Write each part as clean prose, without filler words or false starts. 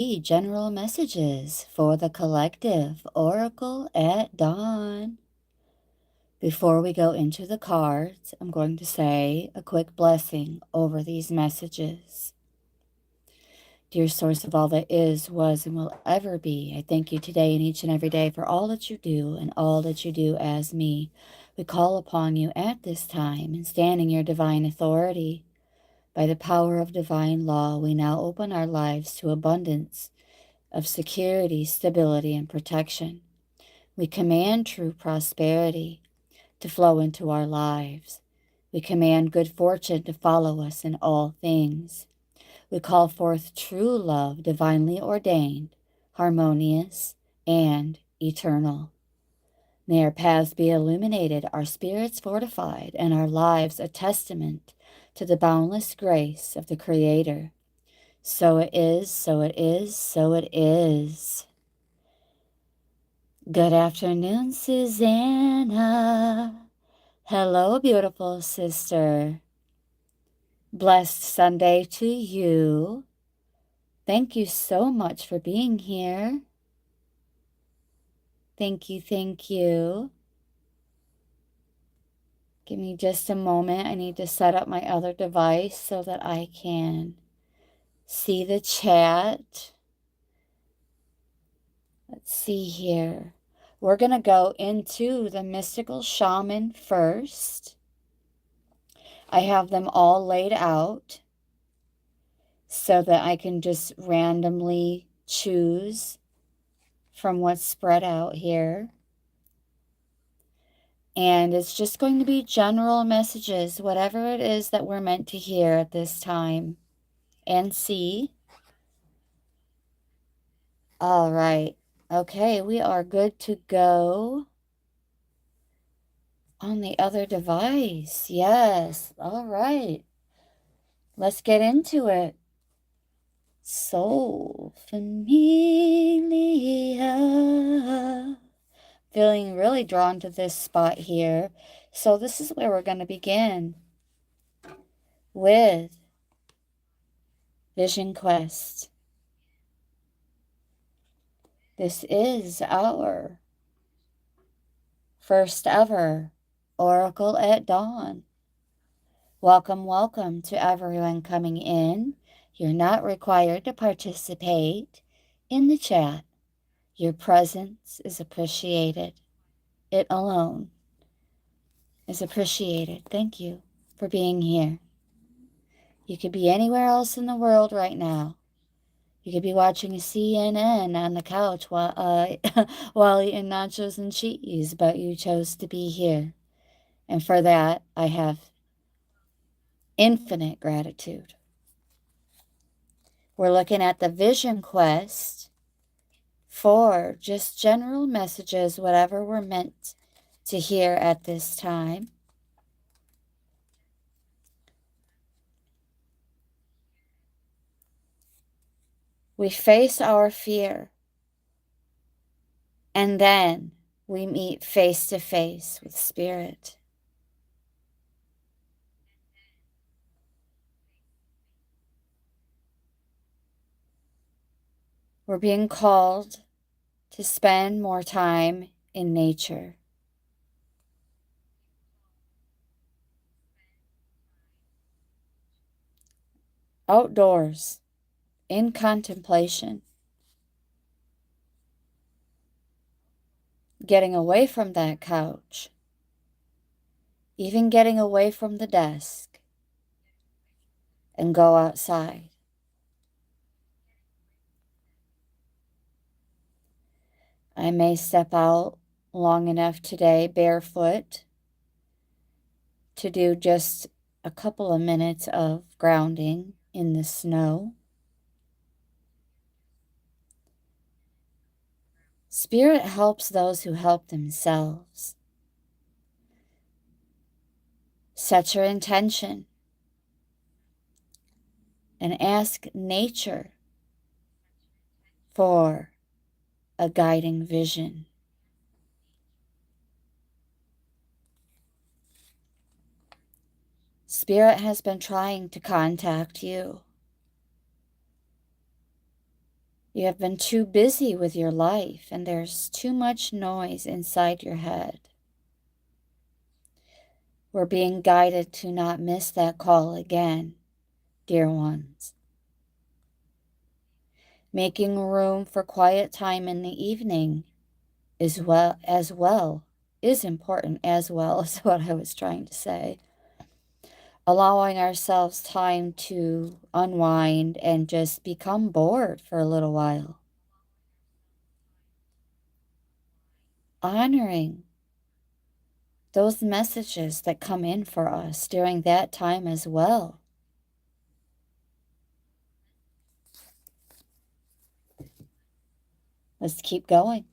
General messages for the collective Oracle at Dawn. Before we go into the cards, I'm going to say a quick blessing over these messages. Dear source of all that is, was, and will ever be, I thank you today and each and every day for all that you do and all that you do as me. We call upon you at this time and stand in your divine authority. By the power of divine law, we now open our lives to abundance of security, stability, and protection. We command true prosperity to flow into our lives. We command good fortune to follow us in all things. We call forth true love, divinely ordained, harmonious, and eternal. May our paths be illuminated, our spirits fortified, and our lives a testament to the boundless grace of the Creator. So it is, so it is, so it is. Good afternoon, Susanna. Hello, beautiful sister. Blessed Sunday to you. Thank you so much for being here. Thank you, thank you. Give me just a moment. I need to set up my other device so that I can see the chat. Let's see here. We're going to go into the mystical shaman first. I have them all laid out so that I can just randomly choose from what's spread out here. And it's just going to be general messages, whatever it is that we're meant to hear at this time and see. All right. Okay, we are good to go on the other device. Yes. All right. Let's get into it. Soul Familia. Feeling really drawn to this spot here. So this is where we're going to begin with Vision Quest. This is our first ever Oracle at Dawn. Welcome, welcome to everyone coming in. You're not required to participate in the chat. Your presence is appreciated. It alone is appreciated. Thank you for being here. You could be anywhere else in the world right now. You could be watching CNN on the couch while, while eating nachos and cheese, but you chose to be here. And for that, I have infinite gratitude. We're looking at the Vision Quest for just general messages, whatever we're meant to hear at this time. We face our fear, and then we meet face to face with Spirit. We're being called to spend more time in nature. Outdoors, in contemplation. Getting away from that couch. Even getting away from the desk. And go outside. I may step out long enough today barefoot to do just a couple of minutes of grounding in the snow. Spirit helps those who help themselves. Set your intention and ask nature for a guiding vision. Spirit has been trying to contact you. You have been too busy with your life, and there's too much noise inside your head. We're being guided to not miss that call again, dear ones. Making room for quiet time in the evening is important as well as what I was trying to say. Allowing ourselves time to unwind and just become bored for a little while. Honoring those messages that come in for us during that time as well. Let's keep going.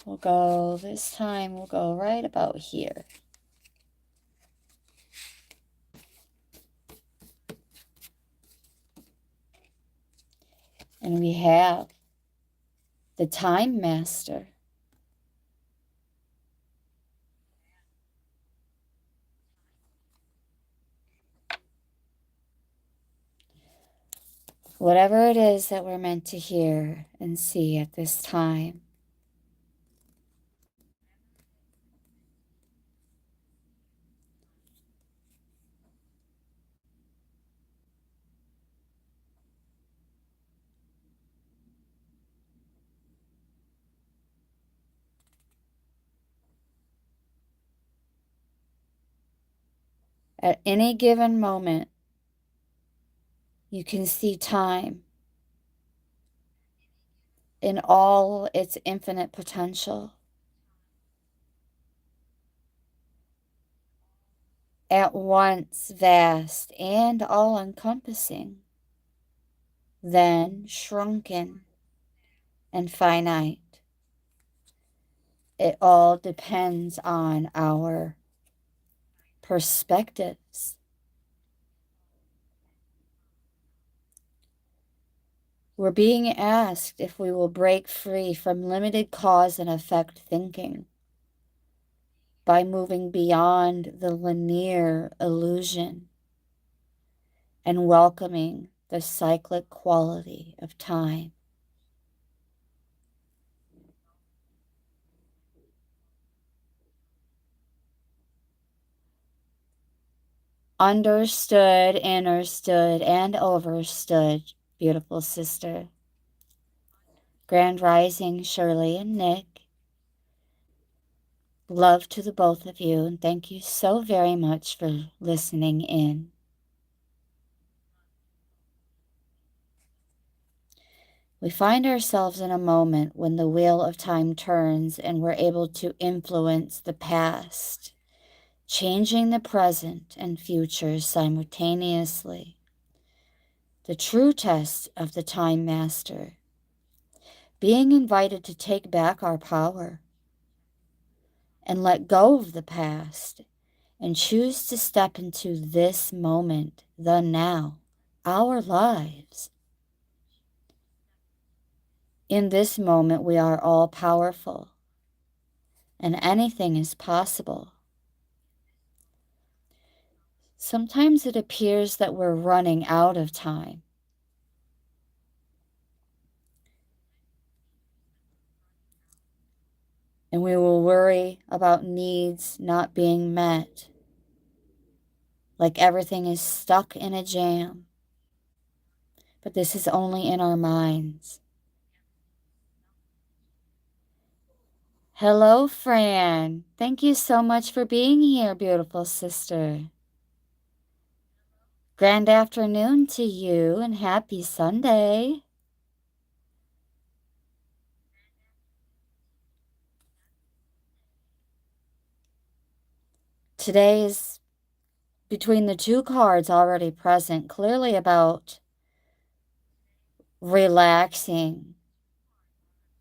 This time we'll go right about here. And we have the Time Master. Whatever it is that we're meant to hear and see at this time. At any given moment, you can see time in all its infinite potential. At once vast and all-encompassing, then shrunken and finite. It all depends on our perspectives. We're being asked if we will break free from limited cause and effect thinking by moving beyond the linear illusion and welcoming the cyclic quality of time. Understood, understood, and overstood, beautiful sister. Grand Rising, Shirley and Nick. Love to the both of you, and thank you so very much for listening in. We find ourselves in a moment when the wheel of time turns and we're able to influence the past, changing the present and future simultaneously. The true test of the Time Master, being invited to take back our power and let go of the past and choose to step into this moment, the now, our lives. In this moment, we are all powerful and anything is possible. Sometimes it appears that we're running out of time. And we will worry about needs not being met, like everything is stuck in a jam. But this is only in our minds. Hello, Fran. Thank you so much for being here, beautiful sister. Grand afternoon to you and happy Sunday. Today is between the two cards already present, clearly about relaxing,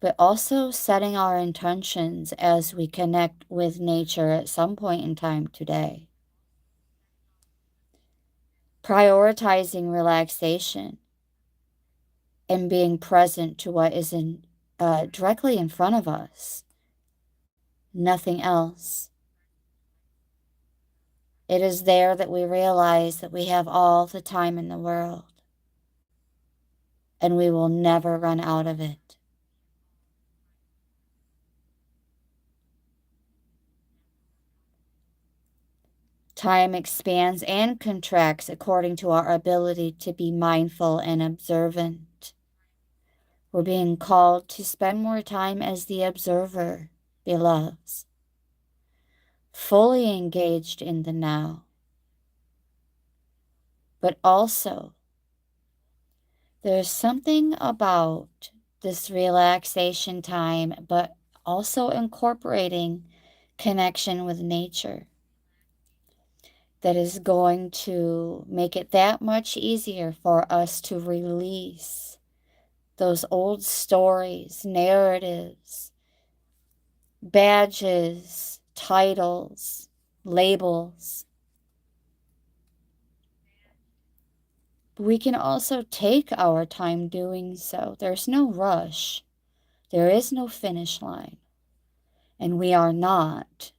but also setting our intentions as we connect with nature at some point in time today. Prioritizing relaxation and being present to what is directly in front of us. Nothing else. It is there that we realize that we have all the time in the world. and we will never run out of it. Time expands and contracts according to our ability to be mindful and observant. We're being called to spend more time as the observer, beloveds, fully engaged in the now. But also, there's something about this relaxation time, but also incorporating connection with nature, that is going to make it that much easier for us to release those old stories, narratives, badges, titles, labels. We can also take our time doing so. There's no rush. There is no finish line. And we are not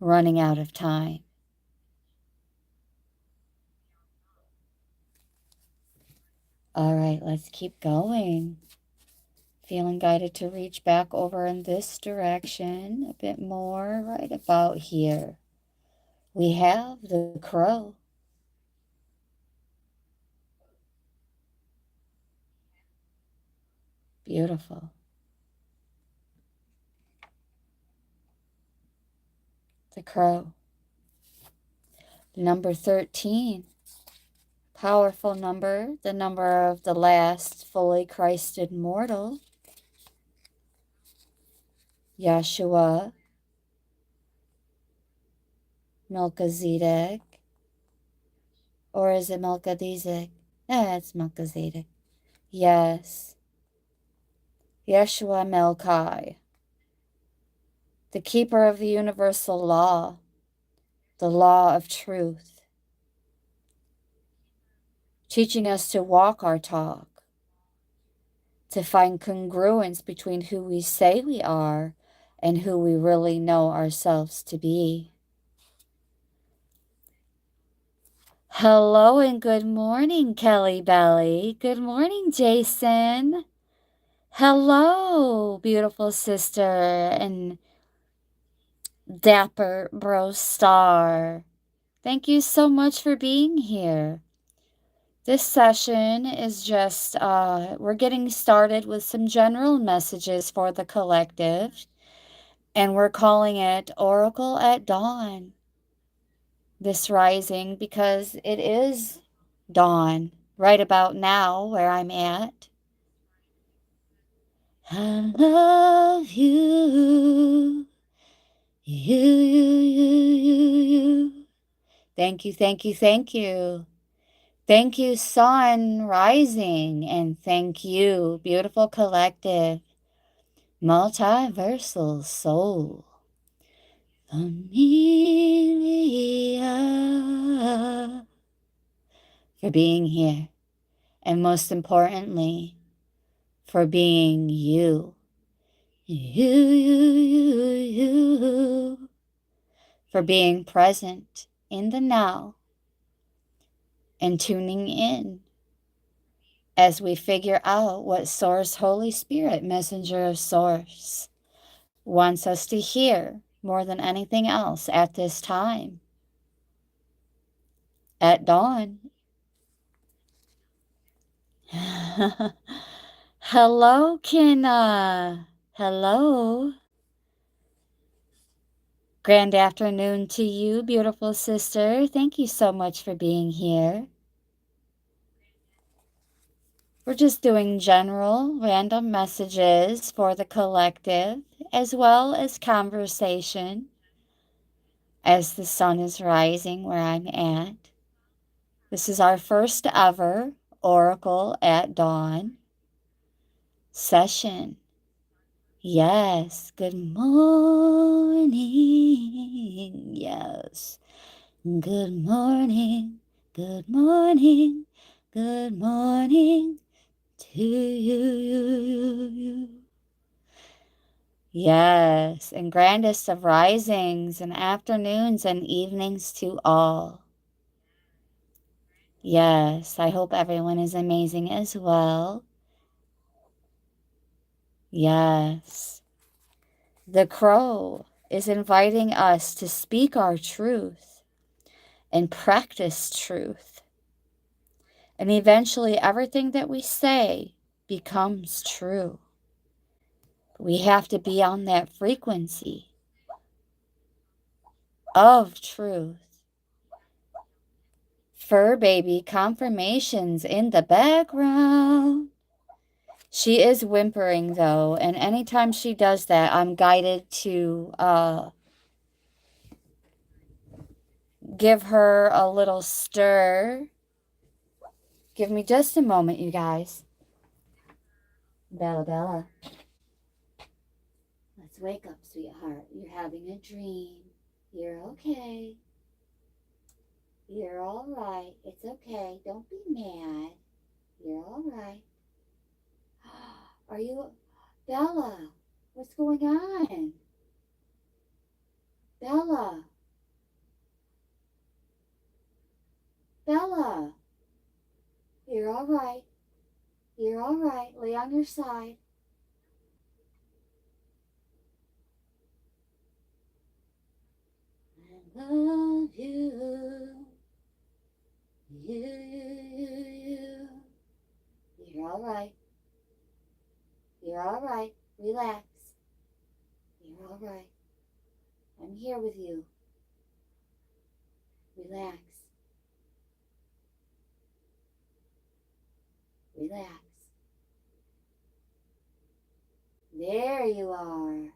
running out of time. All right, let's keep going. Feeling guided to reach back over in this direction a bit more, right about here. We have the crow. Beautiful. The crow. Number 13. Powerful number, the number of the last fully Christed mortal. Yeshua, Melchizedek, or is it Melchizedek? It's Melchizedek. Yes. Yeshua Melchi, the keeper of the universal law, the law of truth, teaching us to walk our talk, to find congruence between who we say we are and who we really know ourselves to be. Hello and good morning, Kelly Belly. Good morning, Jason. Hello, beautiful sister and dapper bro star. Thank you so much for being here. This session is just, we're getting started with some general messages for the collective, and we're calling it Oracle at Dawn. This rising, because it is dawn right about now where I'm at. I love you. You. Thank you, thank you, thank you. Thank you, sun rising, and thank you, beautiful collective, multiversal soul, familia, for being here, and most importantly, for being you. You, for being present in the now and tuning in as we figure out what Source, Holy Spirit, Messenger of Source, wants us to hear more than anything else at this time, at dawn. Hello, Kenna. Hello. Grand afternoon to you, beautiful sister. Thank you so much for being here. We're just doing general random messages for the collective, as well as conversation as the sun is rising where I'm at. This is our first ever Oracle at Dawn session. Yes, good morning. Yes, good morning, good morning, good morning to you. Yes, and grandest of risings and afternoons and evenings to all. Yes, I hope everyone is amazing as well. Yes. The crow is inviting us to speak our truth and practice truth. And eventually everything that we say becomes true. We have to be on that frequency of truth. Fur baby confirmations in the background. She is whimpering though, and anytime she does that, I'm guided to give her a little stir. Give me just a moment, you guys. Bella, Bella. Let's wake up, sweetheart. You're having a dream. You're okay. You're all right. It's okay. Don't be mad. You're all right. Are you... Bella, what's going on? Bella. Bella. You're all right. You're all right. Lay on your side. I love you. You. You're all right. You're all right. Relax. You're all right. I'm here with you. Relax. Relax. There you are.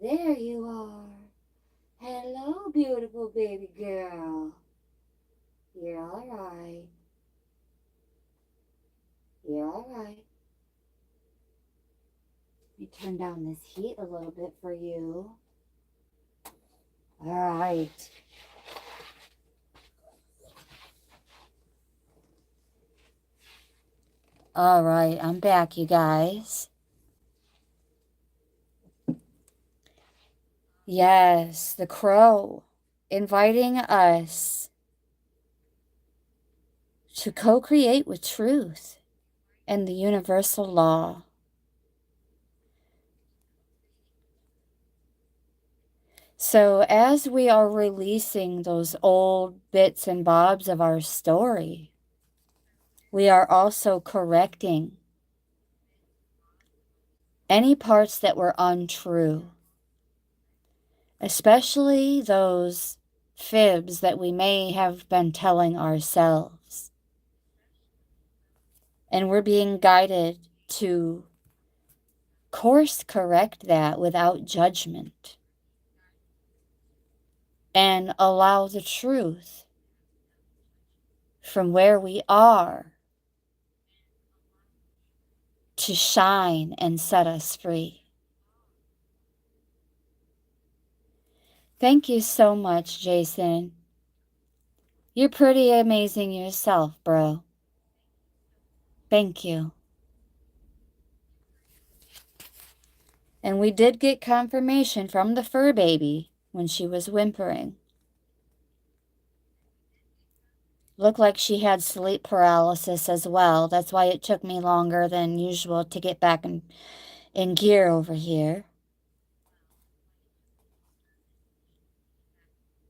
There you are. Hello, beautiful baby girl. You're all right. You're all right. Let me turn down this heat a little bit for you. All right. All right, I'm back, you guys. Yes, the crow inviting us to co-create with truth and the universal law. So as we are releasing those old bits and bobs of our story, we are also correcting any parts that were untrue, especially those fibs that we may have been telling ourselves. And we're being guided to course correct that without judgment and allow the truth from where we are to shine and set us free. Thank you so much, Jason. You're pretty amazing yourself, bro. Thank you. And we did get confirmation from the fur baby when she was whimpering. Looked like she had sleep paralysis as well. That's why it took me longer than usual to get back in gear over here.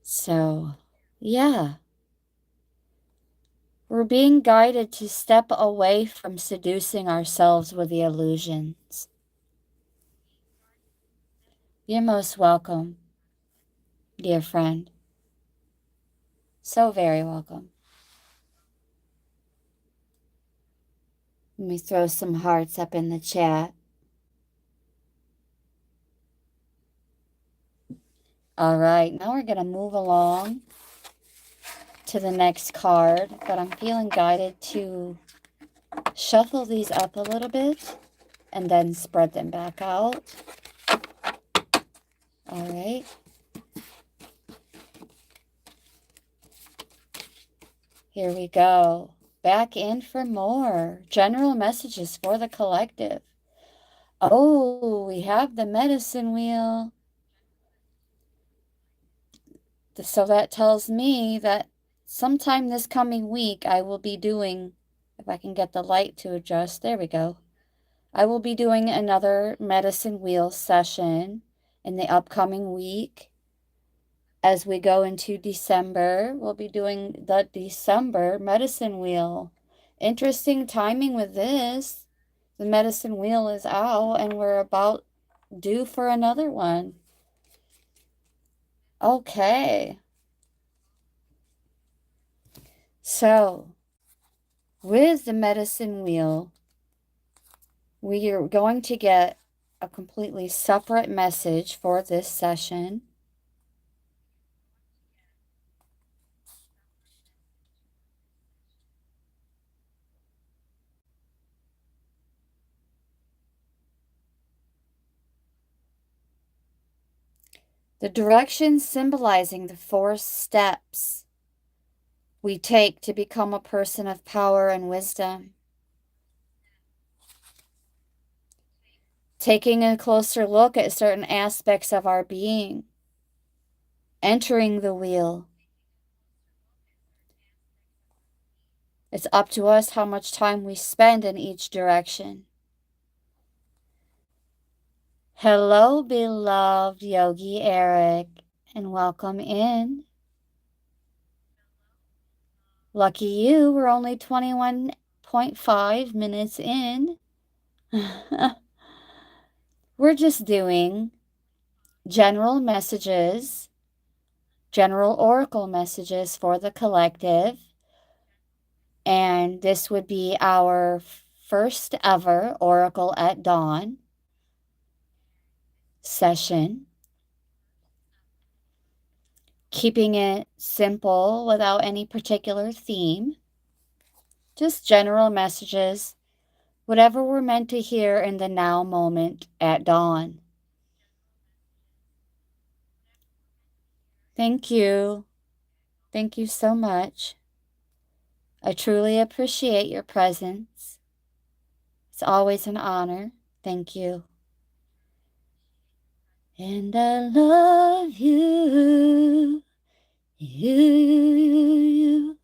So, yeah. We're being guided to step away from seducing ourselves with the illusions. You're most welcome, dear friend. So very welcome. Let me throw some hearts up in the chat. All right, now we're going to move along to the next card, but I'm feeling guided to shuffle these up a little bit and then spread them back out. All right. Here we go. Back in for more general messages for the collective. Oh, we have the medicine wheel. So that tells me that sometime this coming week, I will be doing, if I can get the light to adjust, there we go. I will be doing another medicine wheel session in the upcoming week. As we go into December, we'll be doing the December medicine wheel. Interesting timing with this. The medicine wheel is out and we're about due for another one. Okay. So, with the medicine wheel, we are going to get a completely separate message for this session. The directions symbolizing the 4 steps we take to become a person of power and wisdom. Taking a closer look at certain aspects of our being. Entering the wheel. It's up to us how much time we spend in each direction. Hello, beloved Yogi Eric, and welcome in. Lucky you, we're only 21.5 minutes in. We're just doing general messages, general oracle messages for the collective. And this would be our first ever Oracle at Dawn session. Keeping it simple without any particular theme. Just general messages, whatever we're meant to hear in the now moment at dawn. Thank you. Thank you so much. I truly appreciate your presence. It's always an honor. Thank you. And I love you. You.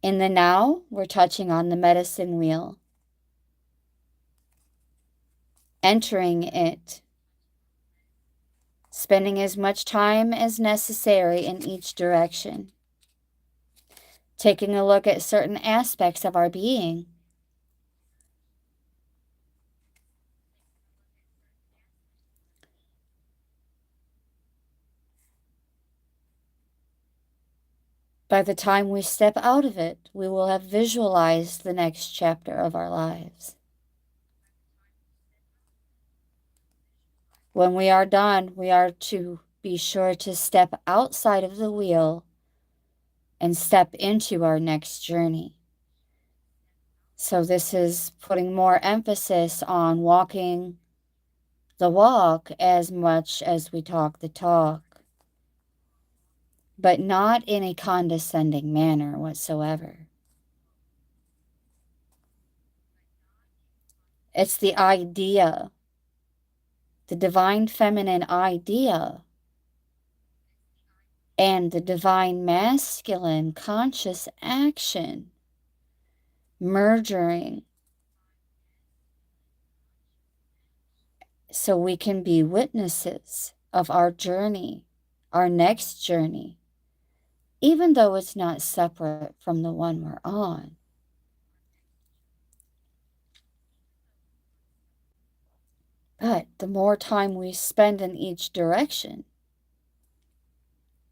In the now, we're touching on the medicine wheel. Entering it. Spending as much time as necessary in each direction. Taking a look at certain aspects of our being. By the time we step out of it, we will have visualized the next chapter of our lives. When we are done, we are to be sure to step outside of the wheel and step into our next journey. So this is putting more emphasis on walking the walk as much as we talk the talk, but not in a condescending manner whatsoever. It's the idea, the divine feminine idea, and the divine masculine conscious action merging so we can be witnesses of our journey, our next journey, even though it's not separate from the one we're on. But the more time we spend in each direction,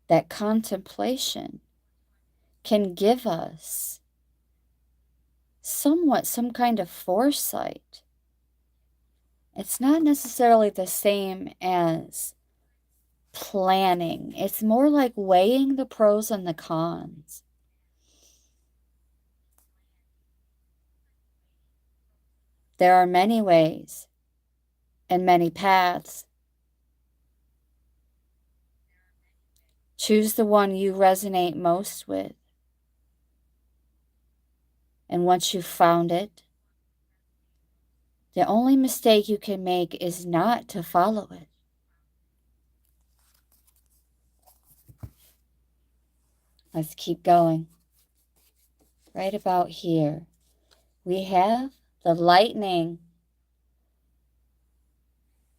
that contemplation can give us somewhat some kind of foresight. It's not necessarily the same as planning. It's more like weighing the pros and the cons. There are many ways and many paths. Choose the one you resonate most with. And once you've found it, the only mistake you can make is not to follow it. Let's keep going. Right about here, we have the lightning.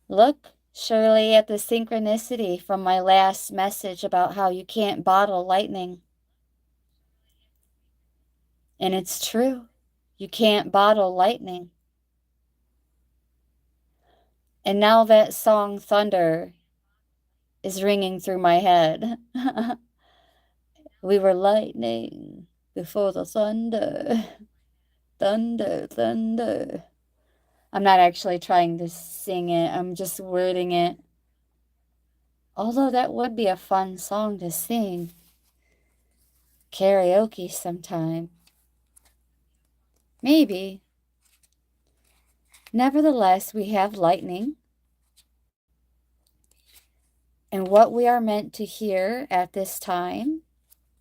Look, Shirley, at the synchronicity from my last message about how you can't bottle lightning. And it's true. You can't bottle lightning. And now that song Thunder is ringing through my head. We were lightning before the thunder. Thunder, thunder. I'm not actually trying to sing it. I'm just wording it. Although that would be a fun song to sing. Karaoke sometime. Maybe. Nevertheless, we have lightning. And what we are meant to hear at this time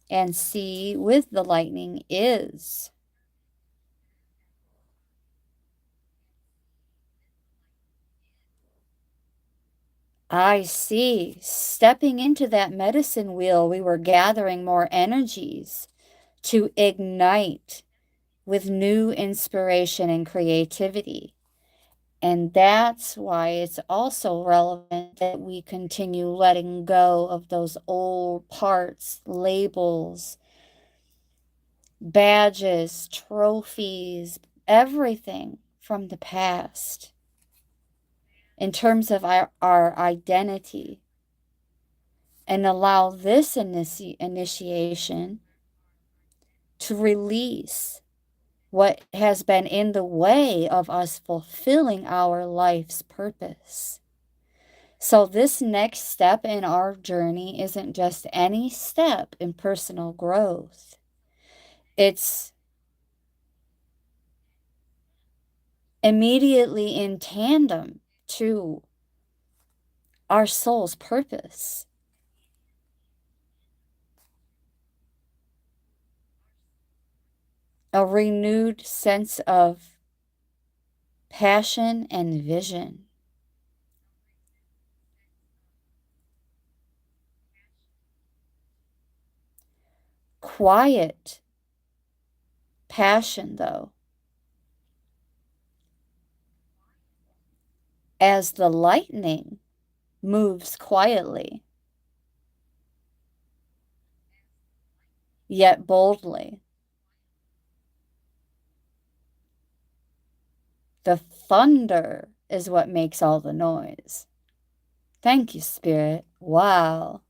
and see with the lightning is I see. Stepping into that medicine wheel, we were gathering more energies to ignite with new inspiration and creativity. And that's why it's also relevant that we continue letting go of those old parts, labels, badges, trophies, everything from the past in terms of our identity, and allow this initiation to release what has been in the way of us fulfilling our life's purpose. So this next step in our journey isn't just any step in personal growth. It's immediately in tandem to our soul's purpose. A renewed sense of passion and vision. Quiet passion, though, as the lightning moves quietly, yet boldly. The thunder is what makes all the noise. Thank you, Spirit. Wow.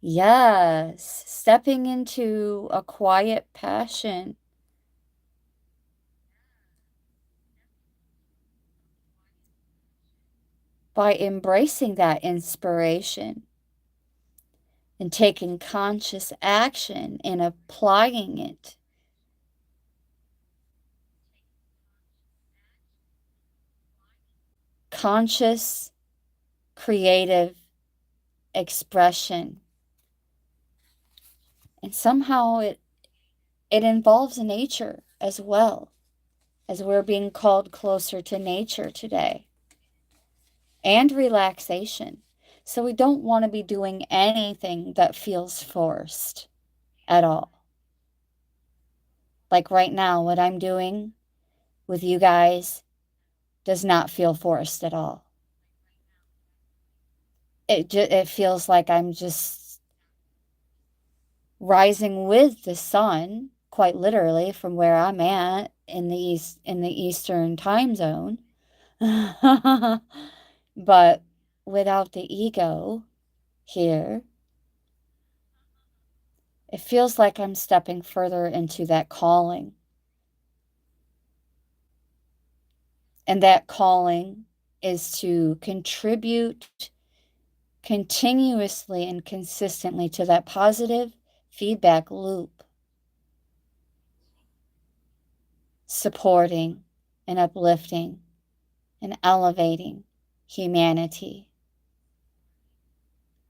Yes, stepping into a quiet passion. By embracing that inspiration and taking conscious action and applying it. Conscious, creative expression. And somehow it involves nature as well, as we're being called closer to nature today. And relaxation. So we don't want to be doing anything that feels forced at all. Like right now, what I'm doing with you guys does not feel forced at all. It feels like I'm just rising with the sun, quite literally, from where I'm at in the Eastern time zone. But without the ego here, it feels like I'm stepping further into that calling. And that calling is to contribute continuously and consistently to that positive feedback loop, supporting and uplifting and elevating humanity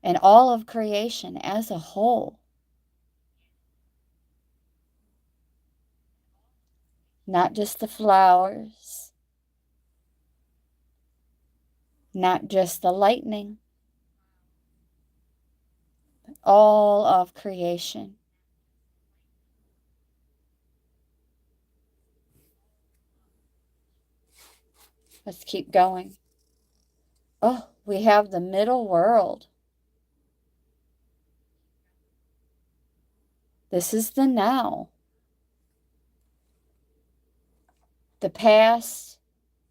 and all of creation as a whole. Not just the flowers, not just the lightning, all of creation. Let's keep going. Oh, we have the middle world. This is the now. The past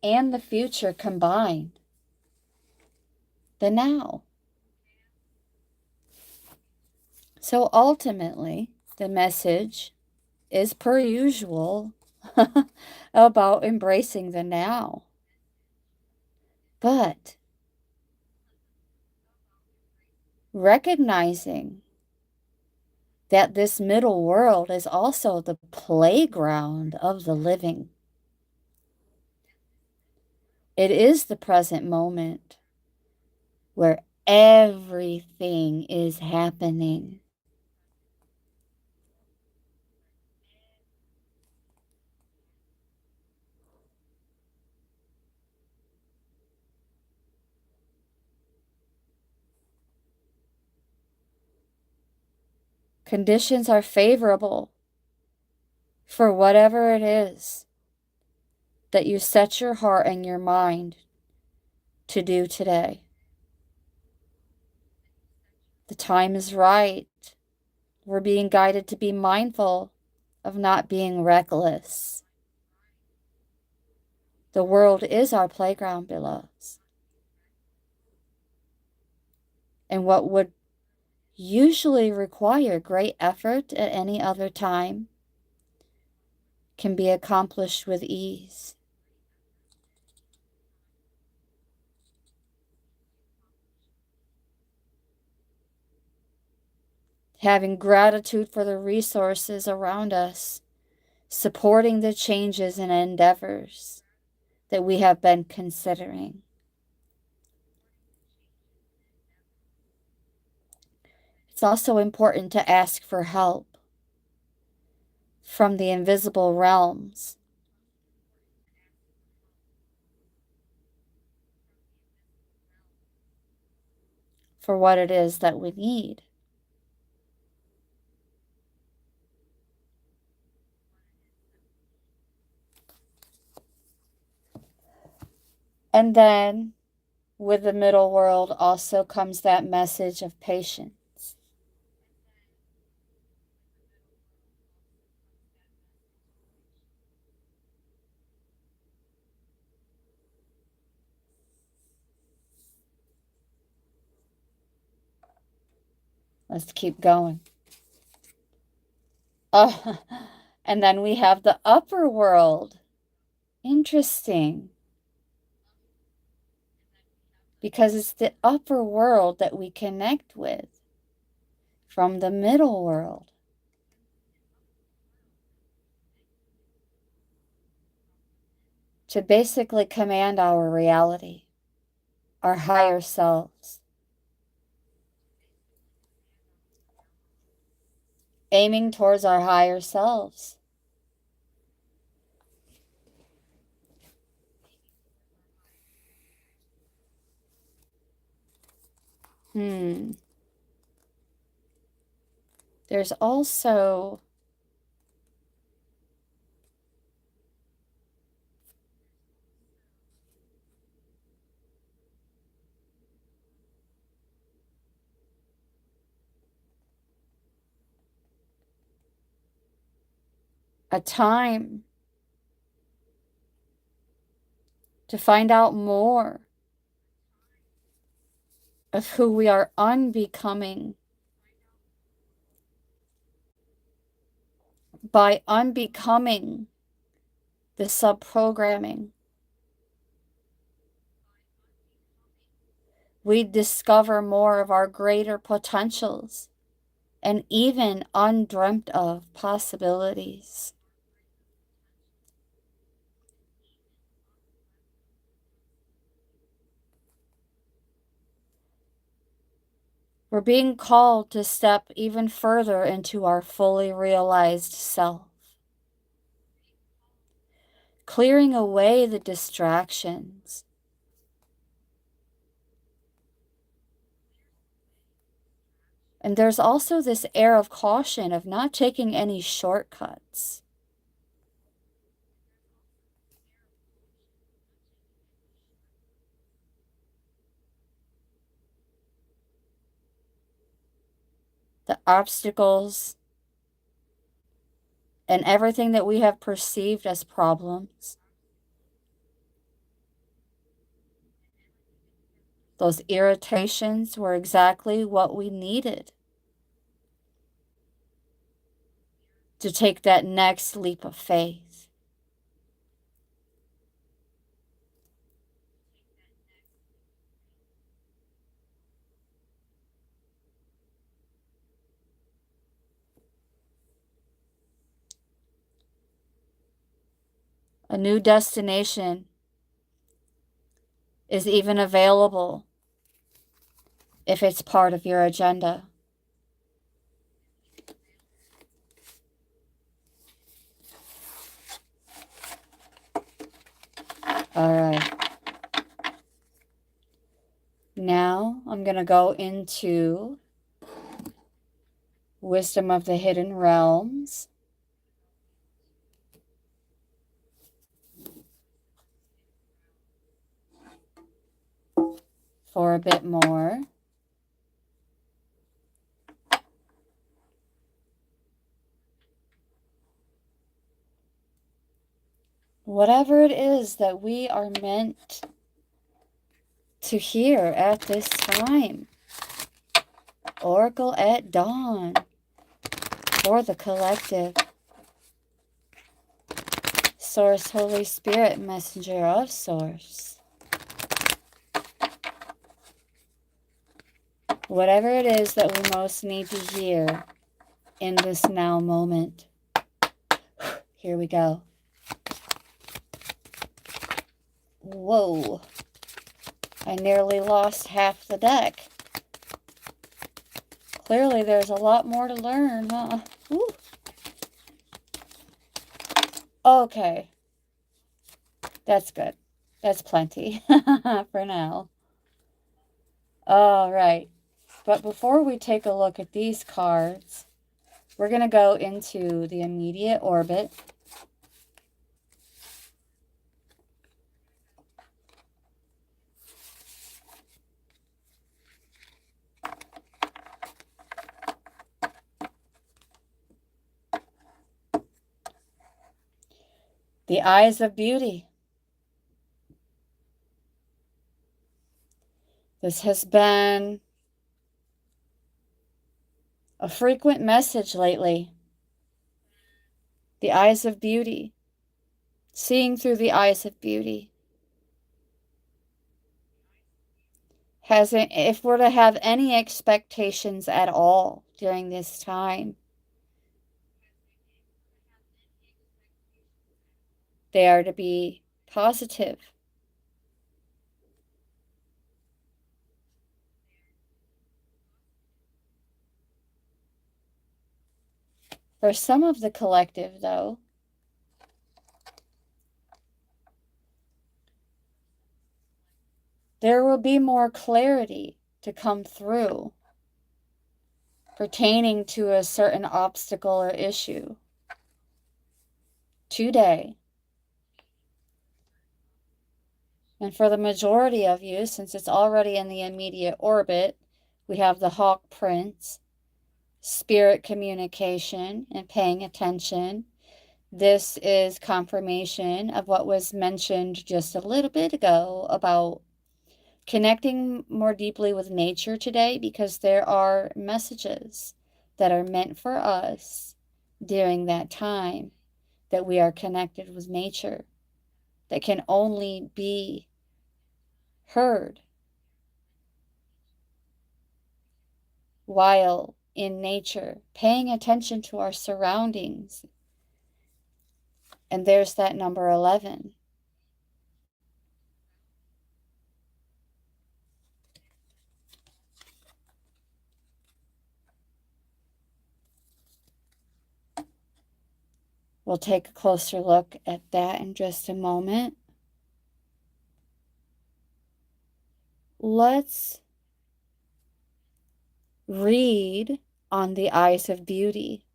and the future combined. The now. So ultimately, the message is per usual about embracing the now. But recognizing that this middle world is also the playground of the living. It is the present moment where everything is happening. Conditions are favorable for whatever it is that you set your heart and your mind to do today. The time is right. We're being guided to be mindful of not being reckless. The world is our playground, beloveds. And what would usually require great effort at any other time can be accomplished with ease. Having gratitude for the resources around us, supporting the changes and endeavors that we have been considering. It's also important to ask for help from the invisible realms for what it is that we need. And then with the middle world also comes that message of patience. Let's keep going. Oh, and then we have the upper world. Interesting. Because it's the upper world that we connect with from the middle world. To basically command our reality, our higher selves. Aiming towards our higher selves. There's also a time to find out more of who we are unbecoming by unbecoming the subprogramming. We discover more of our greater potentials and even undreamt of possibilities. We're being called to step even further into our fully realized self, clearing away the distractions, And there's also this air of caution of not taking any shortcuts. The obstacles and everything that we have perceived as problems, those irritations were exactly what we needed to take that next leap of faith. A new destination is even available if it's part of your agenda. All right. Now I'm going to go into Wisdom of the Hidden Realms. For a bit more. Whatever it is that we are meant to hear at this time. Oracle at Dawn for the collective. Source, Holy Spirit, Messenger of Source. Whatever it is that we most need to hear in this now moment. Here we go. Whoa. I nearly lost half the deck. Clearly there's a lot more to learn, huh? Woo. Okay. That's good. That's plenty for now. All right. But before we take a look at these cards, we're going to go into the immediate orbit. The eyes of beauty. This has been a frequent message lately. The eyes of beauty. Seeing through the eyes of beauty. If we're to have any expectations at all during this time, they are to be positive. For some of the collective, though, there will be more clarity to come through pertaining to a certain obstacle or issue today. And for the majority of you, since it's already in the immediate orbit, we have the Hawk Prince, spirit communication and paying attention. This is confirmation of what was mentioned just a little bit ago about connecting more deeply with nature today, because there are messages that are meant for us during that time that we are connected with nature that can only be heard while in nature, paying attention to our surroundings. And there's that number 11. We'll take a closer look at that in just a moment. Let's Read on the eyes of beauty.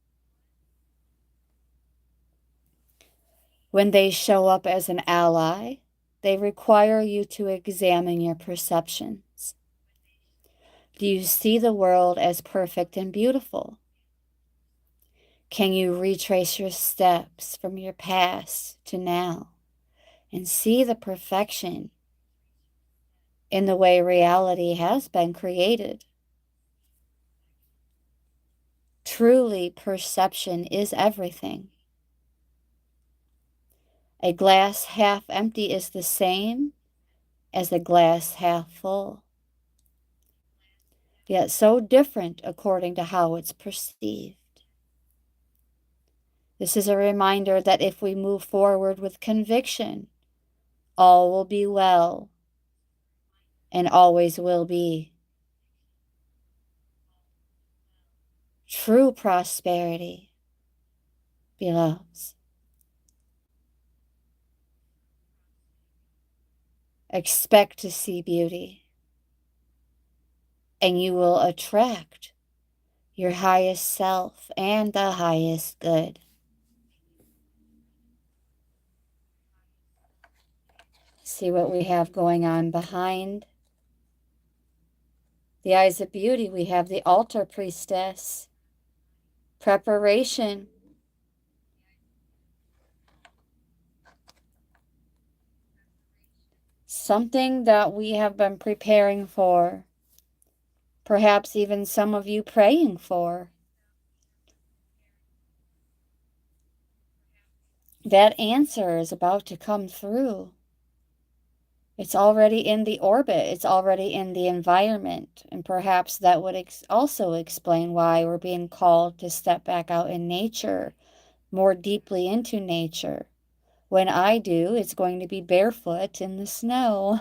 When they show up as an ally, they require you to examine your perceptions. Do you see the world as perfect and beautiful? Can you retrace your steps from your past to now and see the perfection in the way reality has been created? Truly, perception is everything. A glass half empty is the same as a glass half full, yet so different according to how it's perceived. This is a reminder that if we move forward with conviction, all will be well and always will be. True prosperity, beloveds. Expect to see beauty, and you will attract your highest self and the highest good. See what we have going on behind the eyes of beauty. We have the altar priestess. Preparation. Something that we have been preparing for. Perhaps even some of you praying for. That answer is about to come through. It's already in the orbit. It's already in the environment. And perhaps that would also explain why we're being called to step back out in nature, more deeply into nature. When I do, it's going to be barefoot in the snow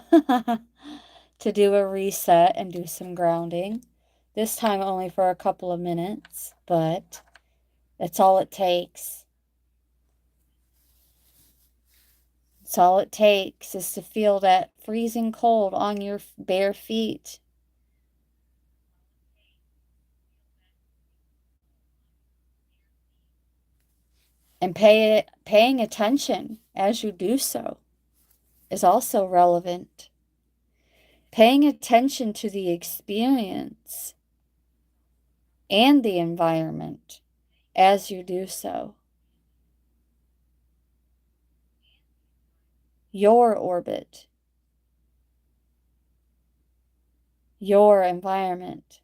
to do a reset and do some grounding. This time only for a couple of minutes, but that's all it takes. It's all it takes is to feel that freezing cold on your bare feet. And paying attention as you do so is also relevant. Paying attention to the experience and the environment as you do so. Your orbit, your environment.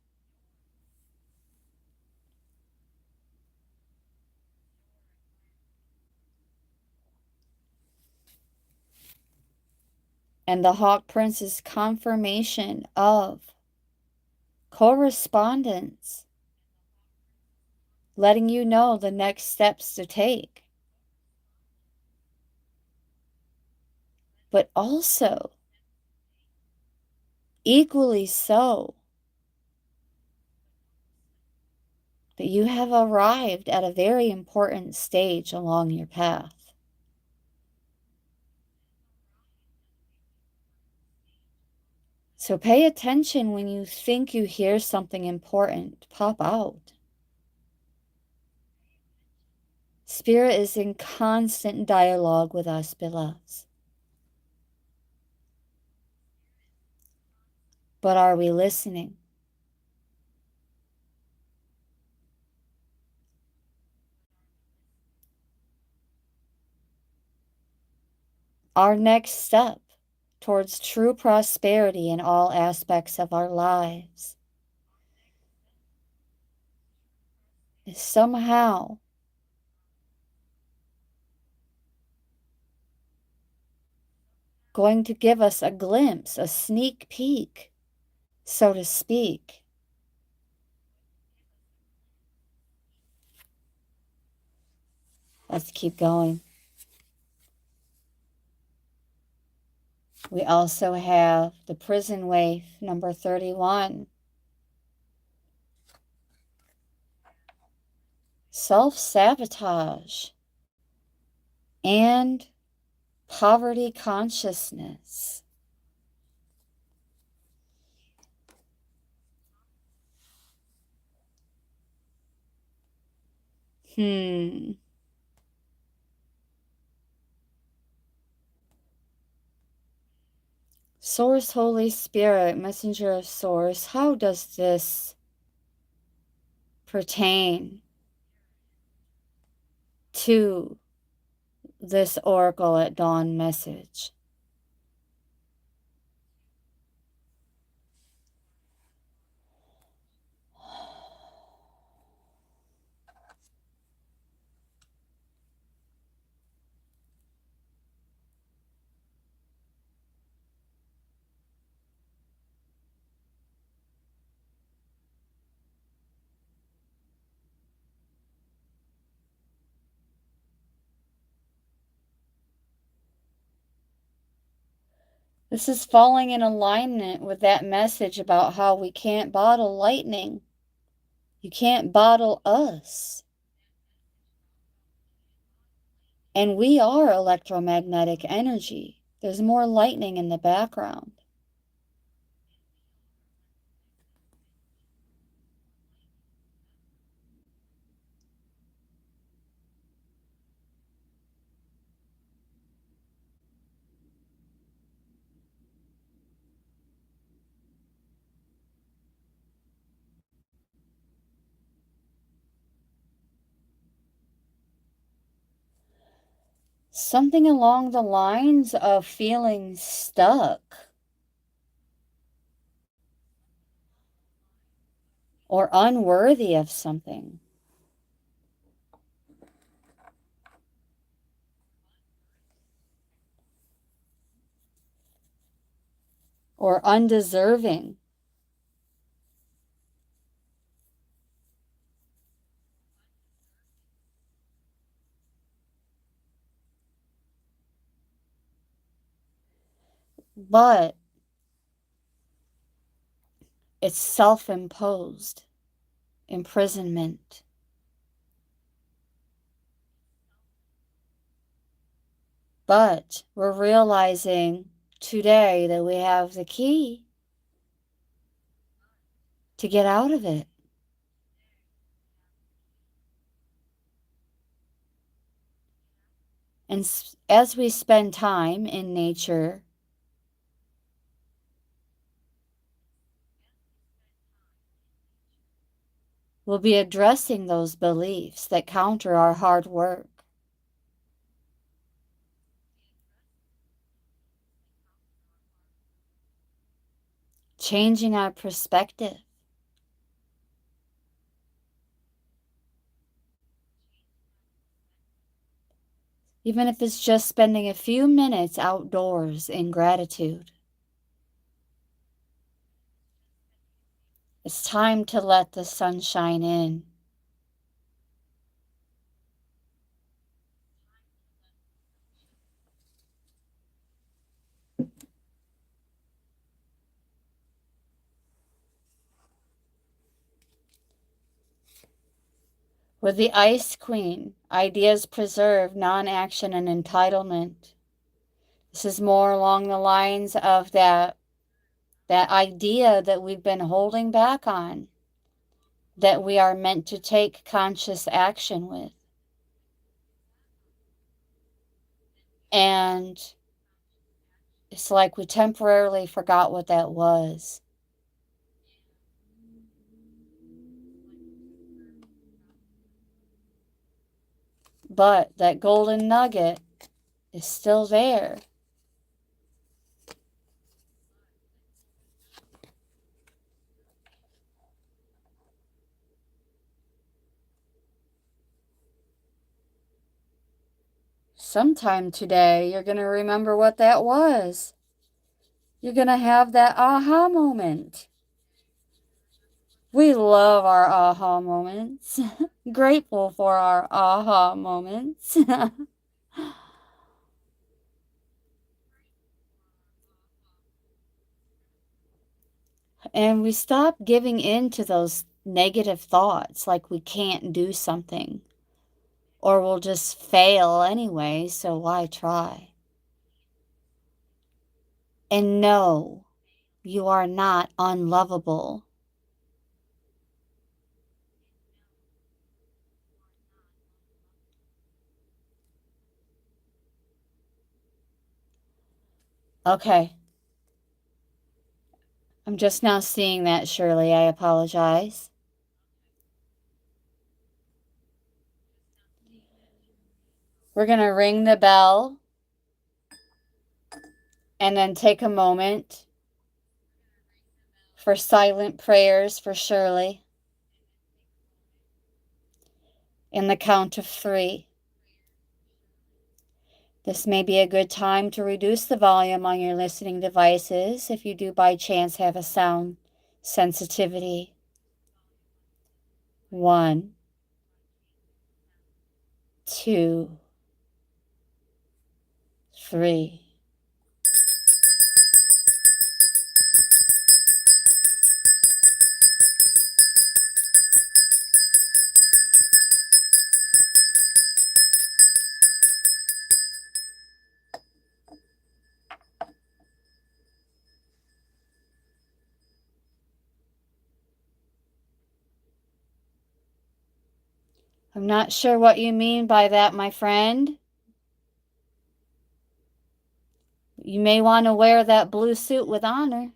And the Hawk Prince's confirmation of correspondence, letting you know the next steps to take. But also, equally so, that you have arrived at a very important stage along your path. So pay attention when you think you hear something important pop out. Spirit is in constant dialogue with us, beloveds. But are we listening? Our next step towards true prosperity in all aspects of our lives is somehow going to give us a glimpse, a sneak peek, so to speak. Let's keep going. We also have the prison waif, number 31. Self-sabotage and poverty consciousness. Source, Holy Spirit, Messenger of Source, how does this pertain to this Oracle at Dawn message? This is falling in alignment with that message about how we can't bottle lightning. You can't bottle us. And we are electromagnetic energy. There's more lightning in the background. Something along the lines of feeling stuck or unworthy of something. Or undeserving. But it's self-imposed imprisonment. But we're realizing today that we have the key to get out of it. And as we spend time in nature, we'll be addressing those beliefs that counter our hard work. Changing our perspective. Even if it's just spending a few minutes outdoors in gratitude. It's time to let the sunshine in. With the Ice Queen, ideas preserved, non-action, and entitlement. This is more along the lines of that idea that we've been holding back on, that we are meant to take conscious action with. And it's like we temporarily forgot what that was. But that golden nugget is still there. Sometime today, you're going to remember what that was. You're going to have that aha moment. We love our aha moments. Grateful for our aha moments. And we stop giving in to those negative thoughts like we can't do something or we'll just fail anyway, so why try? And no, you are not unlovable. Okay. I'm just now seeing that, Shirley. I apologize. We're going to ring the bell and then take a moment for silent prayers for Shirley in the count of 3. This may be a good time to reduce the volume on your listening devices if you do by chance have a sound sensitivity. 1, 2, 3. I'm not sure what you mean by that, my friend. You may want to wear that blue suit with honor.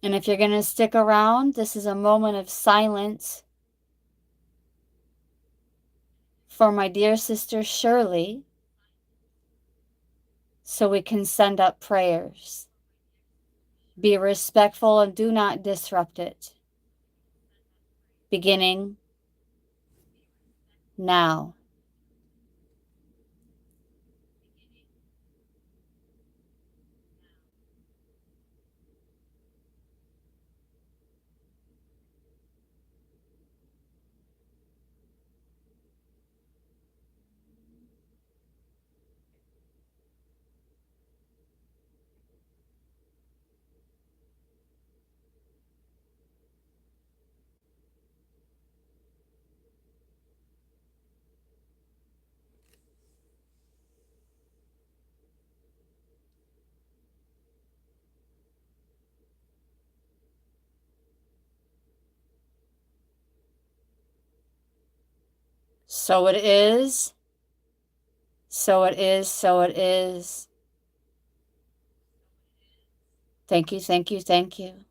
And if you're going to stick around, this is a moment of silence for my dear sister Shirley, so we can send up prayers. Be respectful and do not disrupt it. Beginning now. So it is. So it is. So it is. Thank you, thank you, thank you.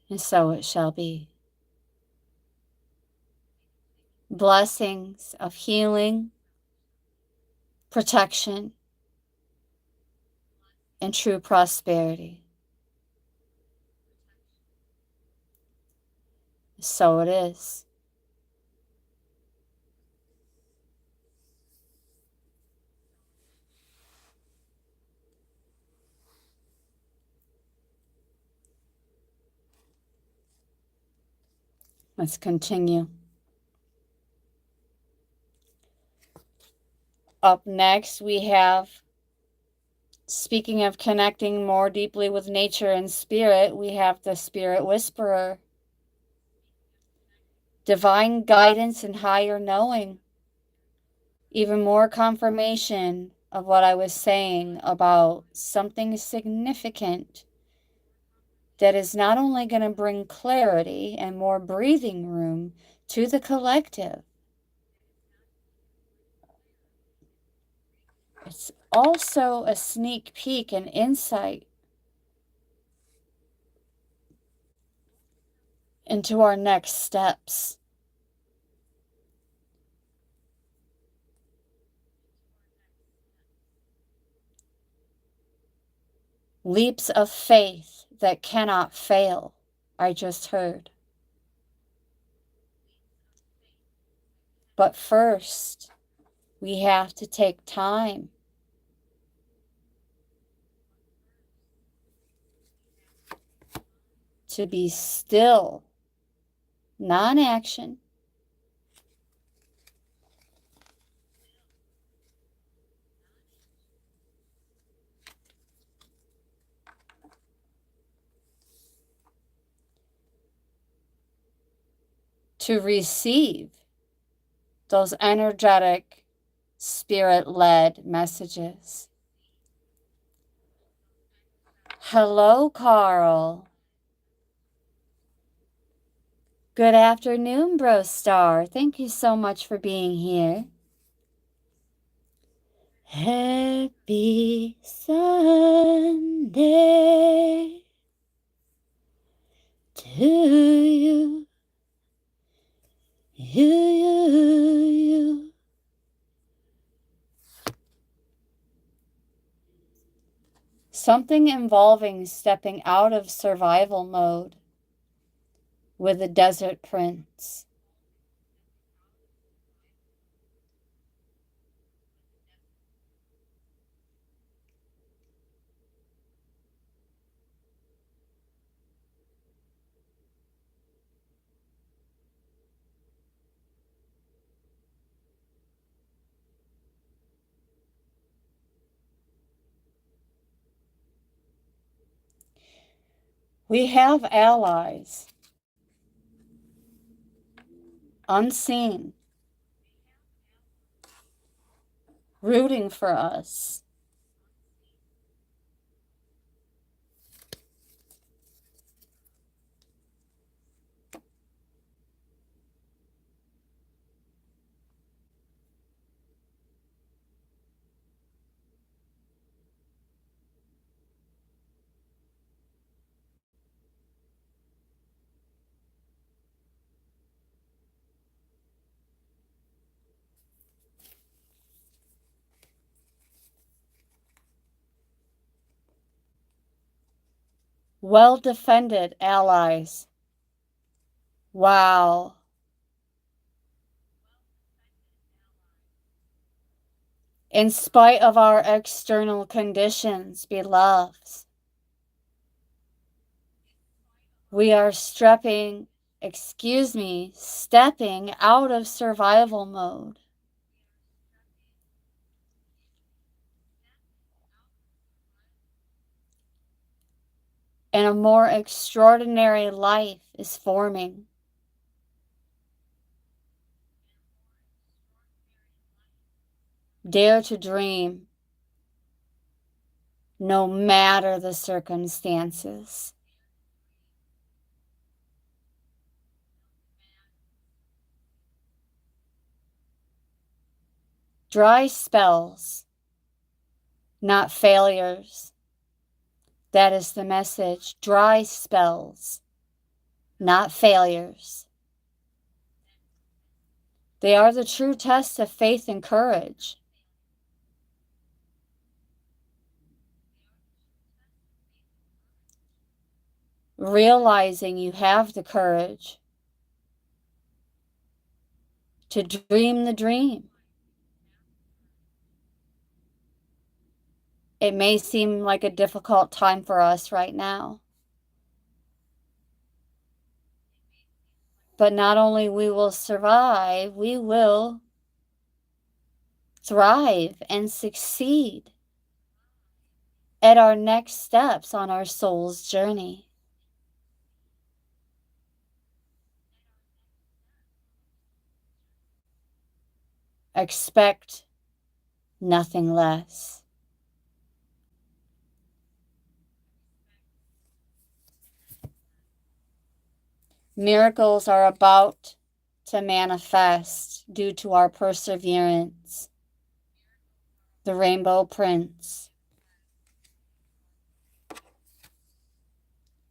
And so it shall be. Blessings of healing, protection, and true prosperity. So it is. Let's continue. Up next, we have, speaking of connecting more deeply with nature and spirit, we have the Spirit Whisperer. Divine guidance and higher knowing. Even more confirmation of what I was saying about something significant that is not only going to bring clarity and more breathing room to the collective, it's also a sneak peek and insight into our next steps. Leaps of faith that cannot fail, I just heard. But first, we have to take time to be still, non-action, to receive those energetic, spirit-led messages. Hello, Carl. Good afternoon, Bro Star. Thank you so much for being here. Happy Sunday to you, you. Something involving stepping out of survival mode with the Desert Prince. We have allies, unseen, rooting for us. Well-defended allies. Wow. In spite of our external conditions, beloveds, we are stepping out of survival mode. And a more extraordinary life is forming. Dare to dream, no matter the circumstances. Dry spells, not failures. That is the message. Dry spells, not failures. They are the true test of faith and courage. Realizing you have the courage to dream the dream. It may seem like a difficult time for us right now. But not only we will survive, we will thrive and succeed at our next steps on our soul's journey. Expect nothing less. Miracles are about to manifest due to our perseverance. The Rainbow Prince.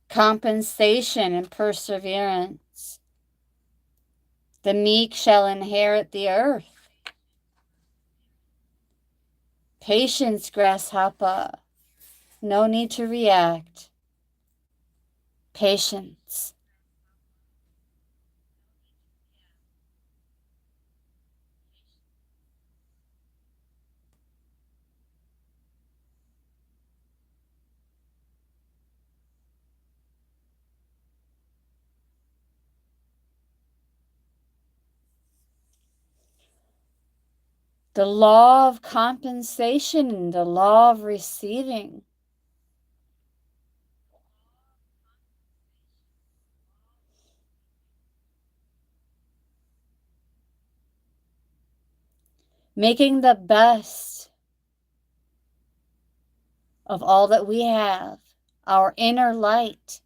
Compensation and perseverance. The meek shall inherit the earth. Patience, grasshopper. No need to react. Patience. The law of compensation, the law of receiving. Making the best of all that we have, our inner light,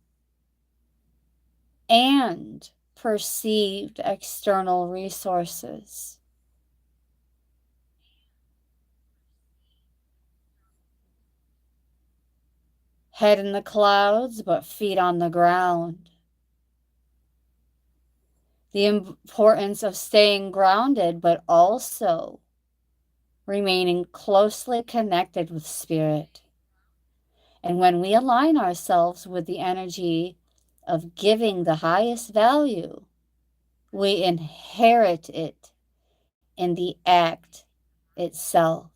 and perceived external resources. Head in the clouds, but feet on the ground. The importance of staying grounded, but also remaining closely connected with spirit. And when we align ourselves with the energy of giving the highest value, we inherit it in the act itself.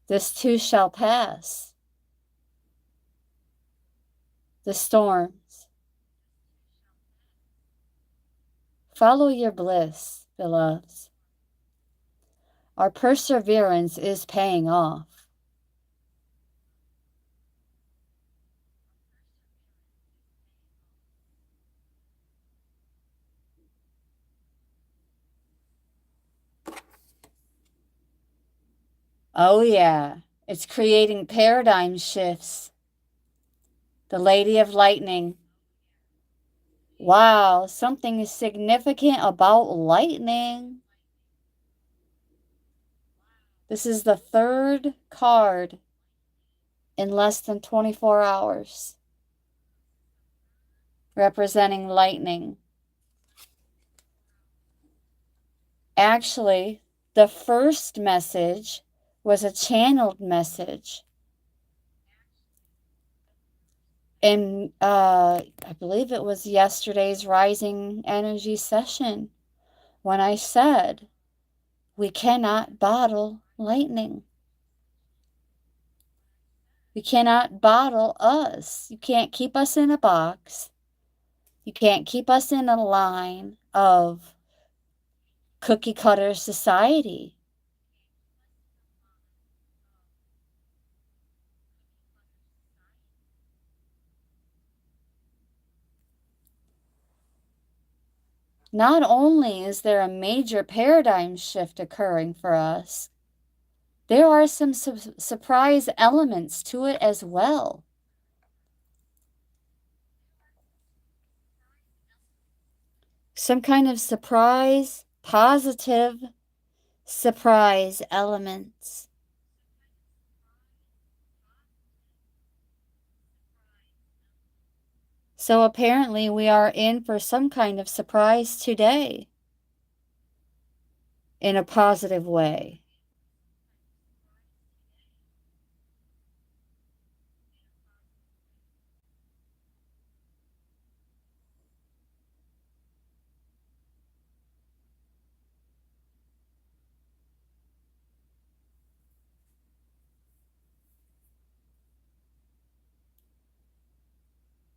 This too shall pass. The storms. Follow your bliss, beloveds. Our perseverance is paying off. Oh yeah, it's creating paradigm shifts. The Lady of Lightning. Wow, something is significant about lightning. This is the third card in less than 24 hours, representing lightning. Actually, the first message was a channeled message. And I believe it was yesterday's Rising Energy session when I said, we cannot bottle lightning. You cannot bottle us. You can't keep us in a box. You can't keep us in a line of cookie cutter society. Not only is there a major paradigm shift occurring for us, there are some surprise elements to it as well. Some kind of surprise, positive surprise elements. So apparently we are in for some kind of surprise today in a positive way.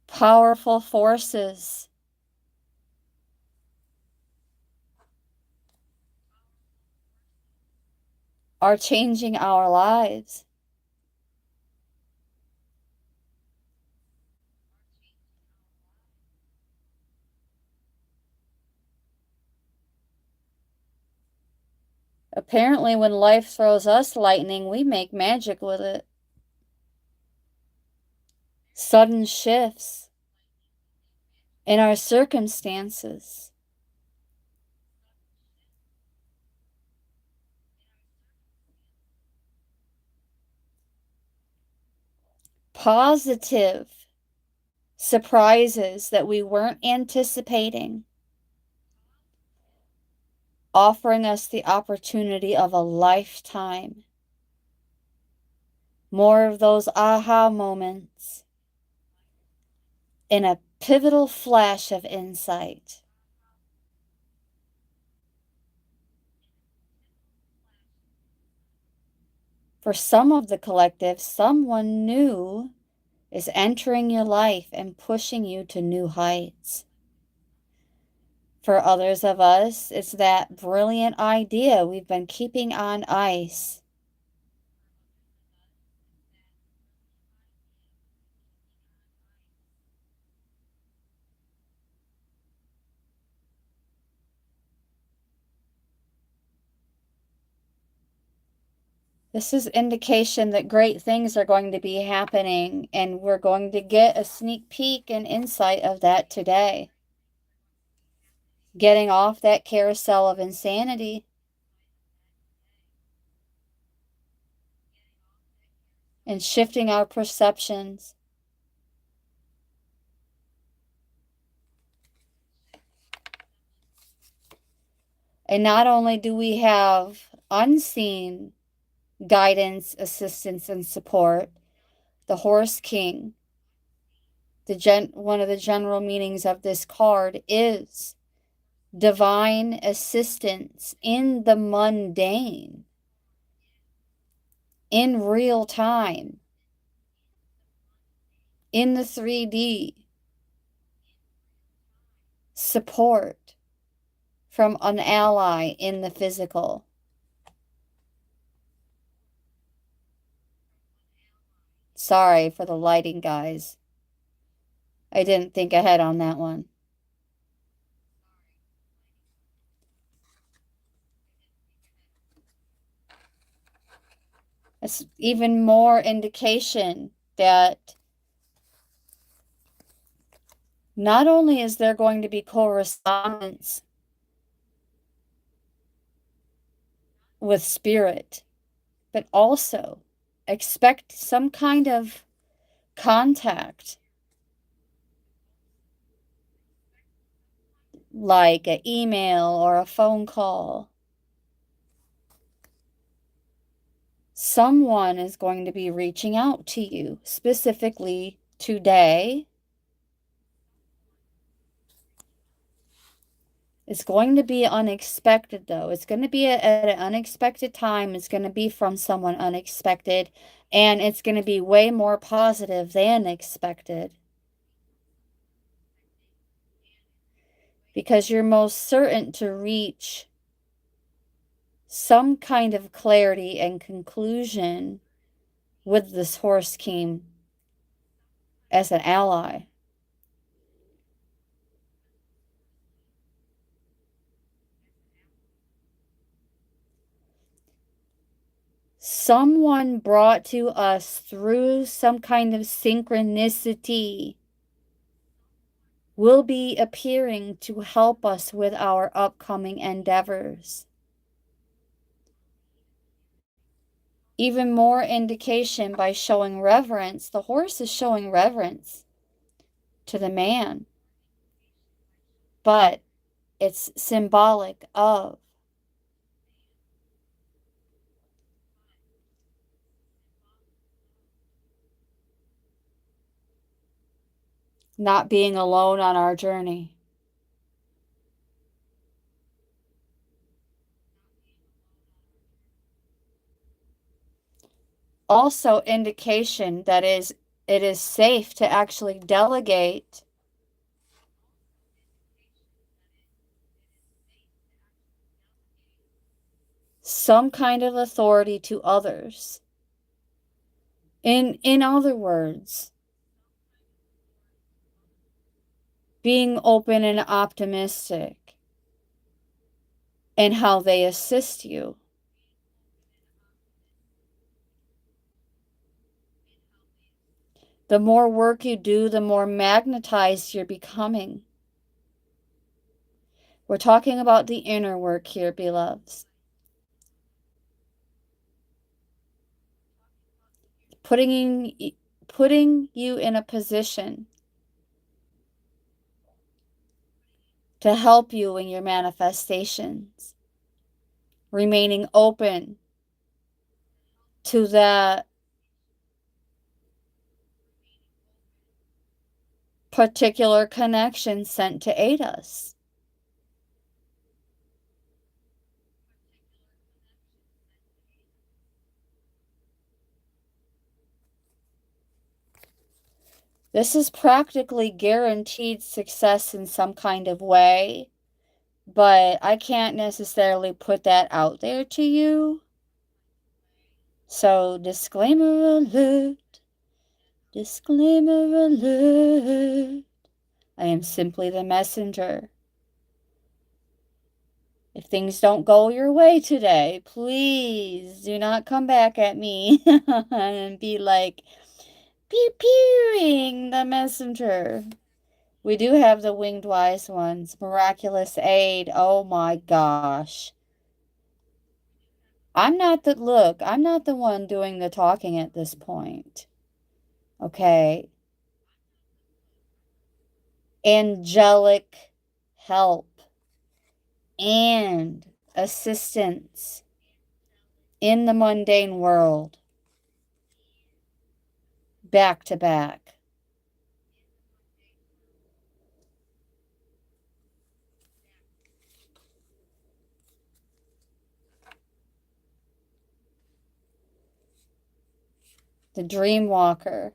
Powerful forces are changing our lives. Apparently, when life throws us lightning, we make magic with it. Sudden shifts in our circumstances. Positive surprises that we weren't anticipating, offering us the opportunity of a lifetime. More of those aha moments in a pivotal flash of insight. For some of the collective, someone new is entering your life and pushing you to new heights. For others of us, it's that brilliant idea we've been keeping on ice. This is indication that great things are going to be happening, and we're going to get a sneak peek and insight of that today. Getting off that carousel of insanity and shifting our perceptions. And not only do we have unseen guidance, assistance, and support, the Horse King, one of the general meanings of this card is divine assistance in the mundane, in real time, in the 3D, support from an ally in the physical. Sorry for the lighting, guys. I didn't think ahead on that one. It's even more indication that not only is there going to be correspondence with spirit, but also expect some kind of contact, like an email or a phone call. Someone is going to be reaching out to you specifically today. It's going to be unexpected, though. It's going to be at an unexpected time. It's going to be from someone unexpected, and it's going to be way more positive than expected. Because you're most certain to reach some kind of clarity and conclusion with this Horse King as an ally. Someone brought to us through some kind of synchronicity will be appearing to help us with our upcoming endeavors. Even more indication by showing reverence. The horse is showing reverence to the man, but it's symbolic of not being alone on our journey. Also indication that it is safe to actually delegate some kind of authority to others. In other words, being open and optimistic in how they assist you. The more work you do, the more magnetized you're becoming. We're talking about the inner work here, beloveds. Putting you in a position to help you in your manifestations. Remaining open to that particular connection sent to aid us. This is practically guaranteed success in some kind of way, but I can't necessarily put that out there to you. So, disclaimer alert. Disclaimer alert. I am simply the messenger. If things don't go your way today, please do not come back at me and be like, pew pewing the messenger. We do have the winged wise ones, miraculous aid. Oh my gosh. I'm not the one doing the talking at this point. Okay. Angelic help and assistance in the mundane world, back to back. The dream walker.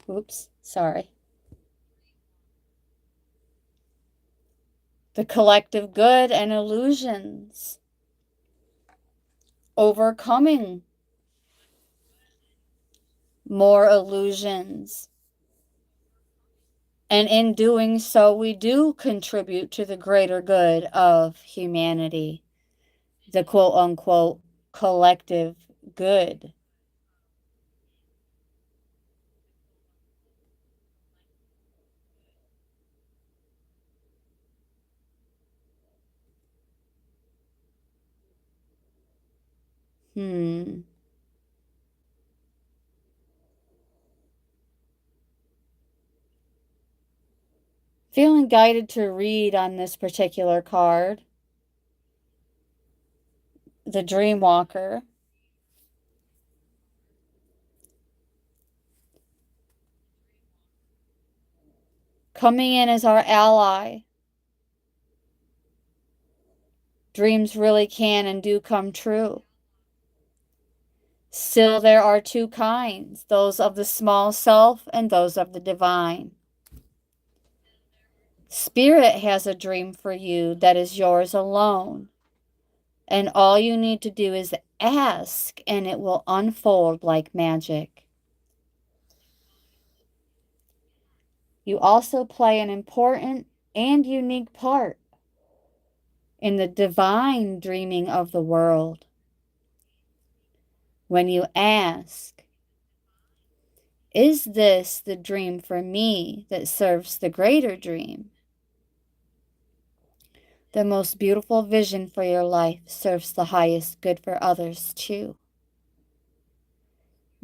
Oops, sorry. The collective good and illusions. Overcoming more illusions. And in doing so, we do contribute to the greater good of humanity, the quote unquote collective good. Hmm. Feeling guided to read on this particular card, the Dream Walker. Coming in as our ally. Dreams really can and do come true. Still, there are two kinds, those of the small self and those of the divine. Spirit has a dream for you that is yours alone. And all you need to do is ask, and it will unfold like magic. You also play an important and unique part in the divine dreaming of the world. When you ask, is this the dream for me that serves the greater dream? The most beautiful vision for your life serves the highest good for others too.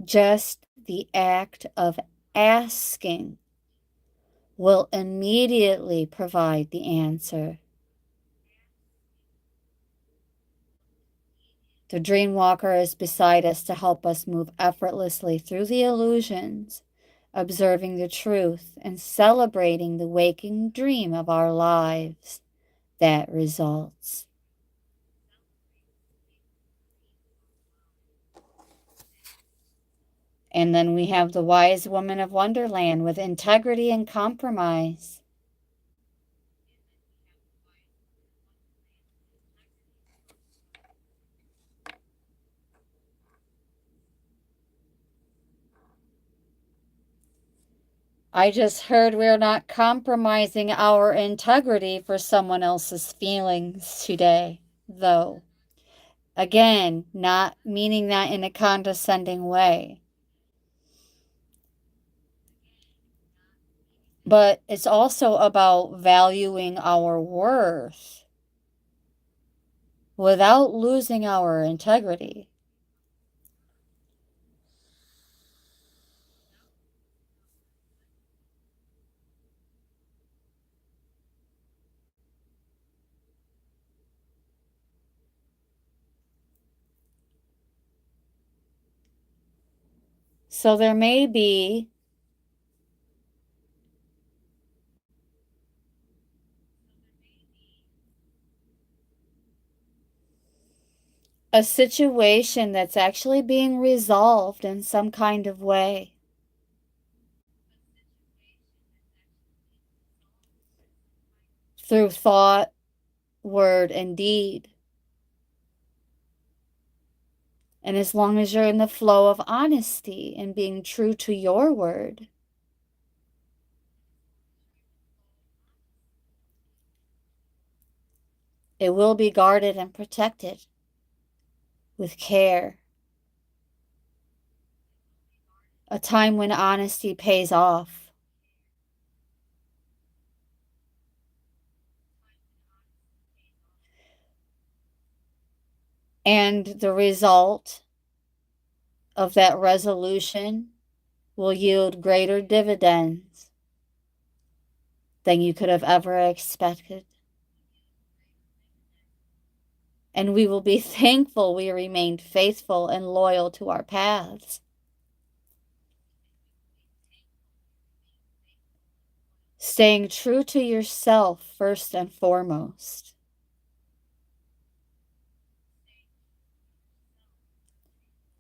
Just the act of asking will immediately provide the answer. The dream walker is beside us to help us move effortlessly through the illusions, observing the truth and celebrating the waking dream of our lives that results. And then we have the wise woman of Wonderland with integrity and compromise. I just heard we're not compromising our integrity for someone else's feelings today, though. Again, not meaning that in a condescending way. But it's also about valuing our worth without losing our integrity. So there may be a situation that's actually being resolved in some kind of way. Through thought, word, and deed. And as long as you're in the flow of honesty and being true to your word, It will be guarded and protected with care. A time when honesty pays off. And the result of that resolution will yield greater dividends than you could have ever expected. And we will be thankful we remained faithful and loyal to our paths. Staying true to yourself first and foremost.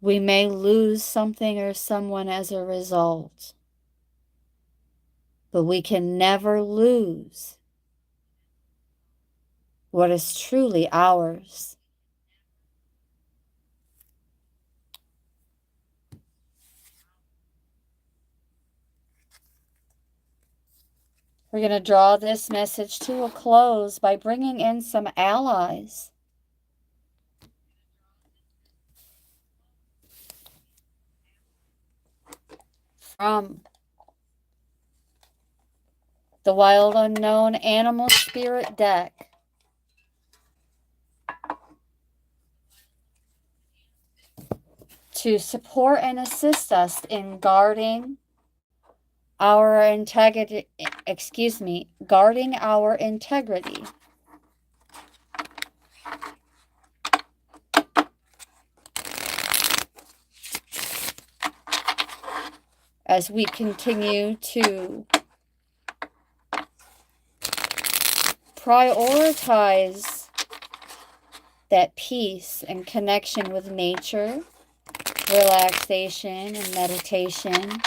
We may lose something or someone as a result, but we can never lose what is truly ours. We're going to draw this message to a close by bringing in some allies. From the Wild Unknown Animal Spirit deck. To support and assist us in guarding our integrity, guarding our integrity. As we continue to prioritize that peace and connection with nature, relaxation and meditation.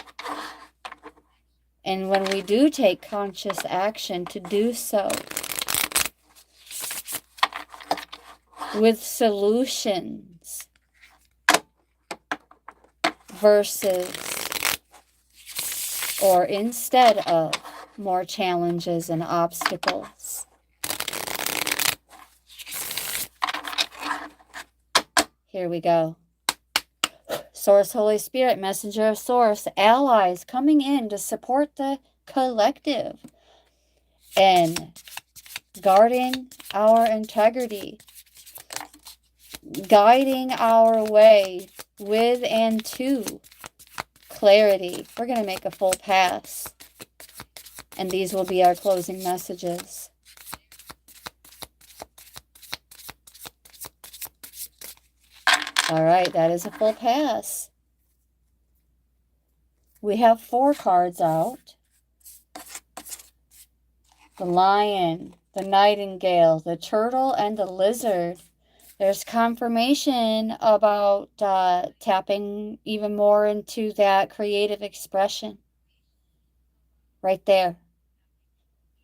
And when we do take conscious action, to do so with solutions versus or instead of more challenges and obstacles. Here we go. Source, Holy Spirit, Messenger of Source, allies coming in to support the collective and guarding our integrity, guiding our way with and to clarity. We're going to make a full pass, and these will be our closing messages. All right, that is a full pass. We have 4 cards out. The lion, the nightingale, the turtle, and the lizard. There's confirmation about tapping even more into that creative expression. Right there.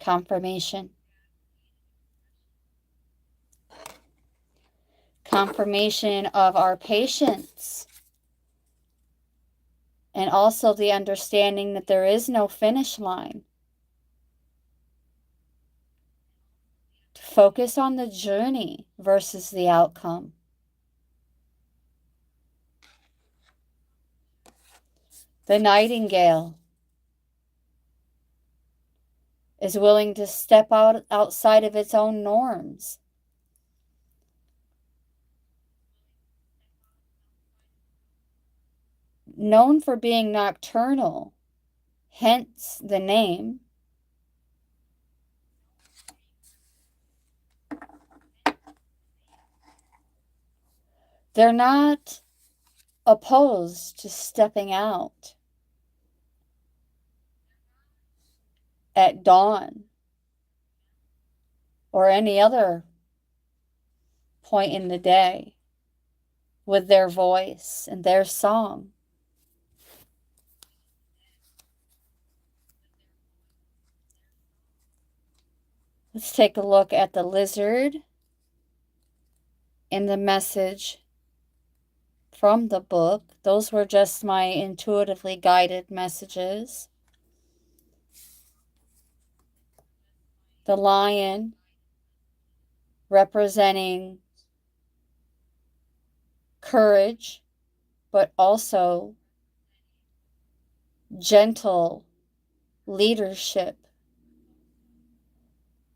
Confirmation. Confirmation of our patience. And also the understanding that there is no finish line. To focus on the journey versus the outcome. The nightingale is willing to step outside of its own norms. Known for being nocturnal, hence the name. They're not opposed to stepping out at dawn or any other point in the day with their voice and their song. Let's take a look at the lizard in the message from the book. Those were just my intuitively guided messages. The lion representing courage, but also gentle leadership,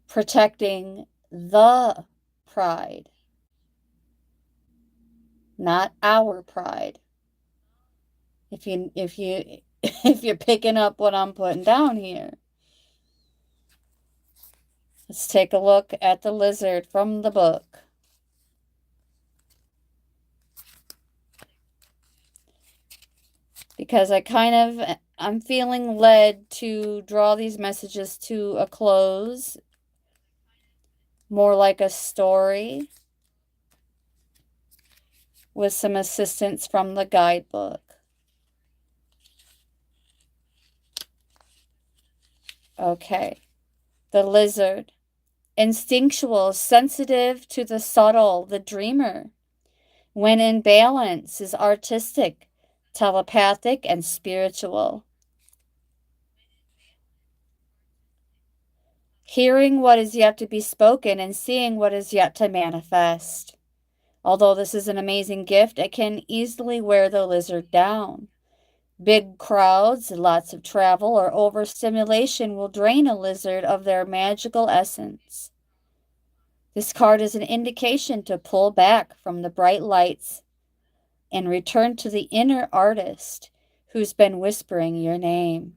protecting the pride, not our pride. If you're picking up what I'm putting down here. Let's take a look at the lizard from the book. Because I'm feeling led to draw these messages to a close, more like a story, with some assistance from the guidebook. Okay. The lizard. Instinctual, sensitive to the subtle, the dreamer. When in balance, is artistic, telepathic, and spiritual. Hearing what is yet to be spoken and seeing what is yet to manifest. Although this is an amazing gift, it can easily wear the lizard down. Big crowds, lots of travel, or overstimulation will drain a lizard of their magical essence. This card is an indication to pull back from the bright lights and return to the inner artist who's been whispering your name.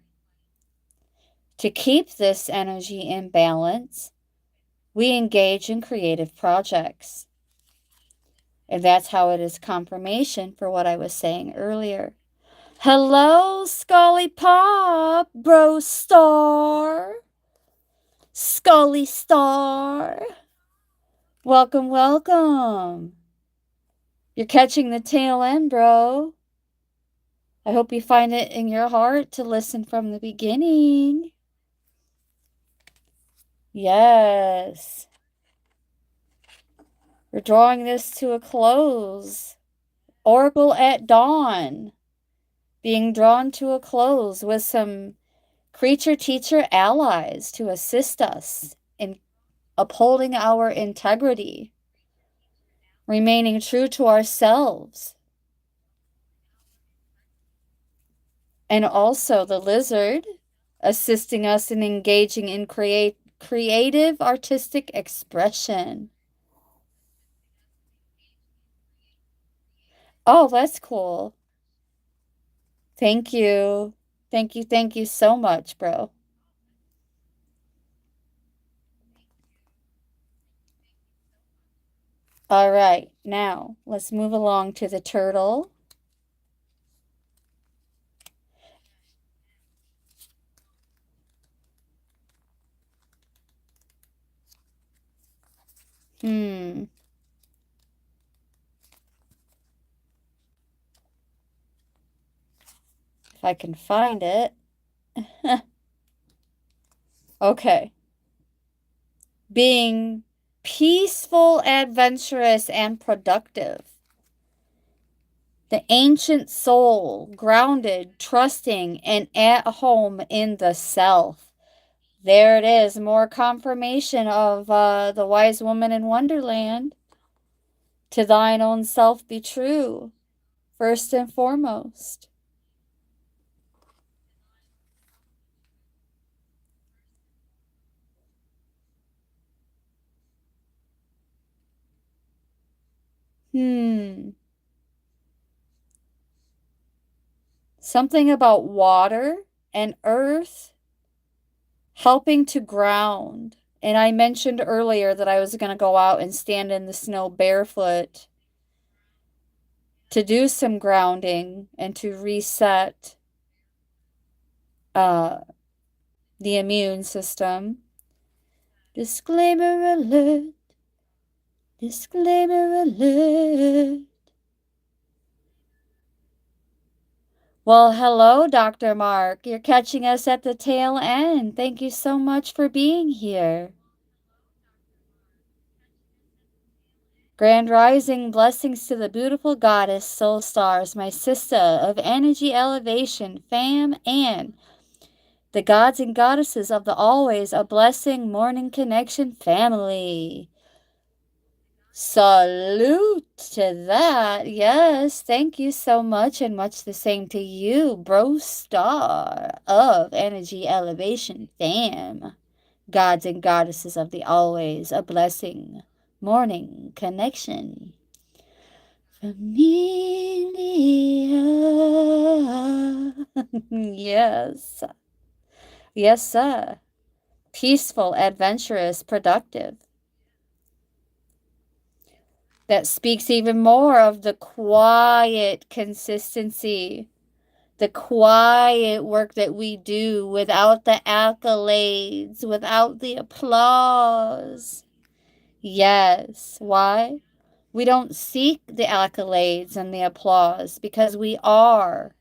To keep this energy in balance, we engage in creative projects. And that's how it is confirmation for what I was saying earlier. Hello, Scully Pop, Bro Star. Scully Star. Welcome, welcome. You're catching the tail end, bro. I hope you find it in your heart to listen from the beginning. Yes. We're drawing this to a close. Oracle at Dawn. Being drawn to a close with some creature teacher allies to assist us in upholding our integrity, remaining true to ourselves. And also the lizard assisting us in engaging in creative artistic expression. Oh, that's cool. Thank you. Thank you so much, bro. All right, now let's move along to the turtle. If I can find it. Okay. Being peaceful, adventurous, and productive. The ancient soul, grounded, trusting, and at home in the self. There it is, more confirmation of the wise woman in Wonderland. To thine own self be true, first and foremost. Something about water and earth helping to ground. And I mentioned earlier that I was going to go out and stand in the snow barefoot to do some grounding and to reset the immune system. Disclaimer alert. Disclaimer alert. Well, hello, Dr. Mark. You're catching us at the tail end. Thank you so much for being here. Grand rising blessings to the beautiful goddess soul stars, my sister of energy elevation, fam, and the gods and goddesses of the always a blessing morning connection family. Salute to that. Yes, thank you so much, and much the same to you, bro star of Energy Elevation fam. Gods and goddesses of the always, a blessing. Morning connection. Familia. Yes. Yes, sir. Peaceful, adventurous, productive. That speaks even more of the quiet consistency, the quiet work that we do without the accolades, without the applause. Yes. Why? We don't seek the accolades and the applause because we are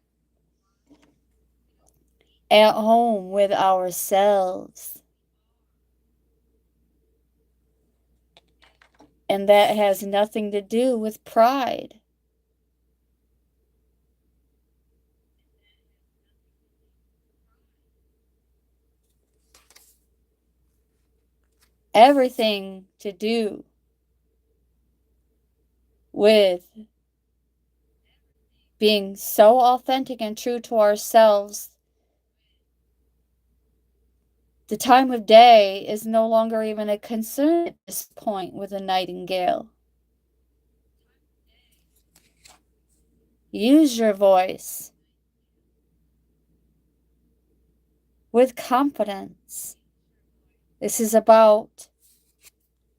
at home with ourselves. And that has nothing to do with pride. Everything to do with being so authentic and true to ourselves. The time of day is no longer even a concern at this point with a nightingale. Use your voice with confidence. This is about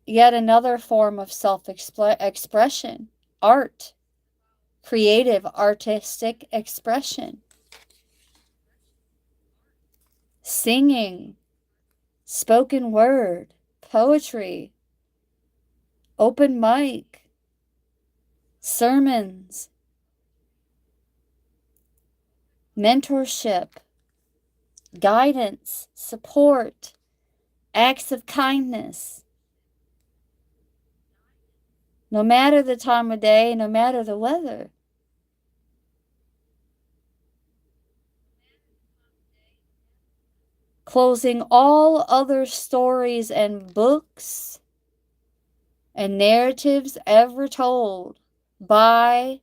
yet another form of self-expression, art, creative, artistic expression. Singing, spoken word, poetry, open mic, sermons, mentorship, guidance, support, acts of kindness. No matter the time of day, no matter the weather. Closing all other stories and books and narratives ever told by,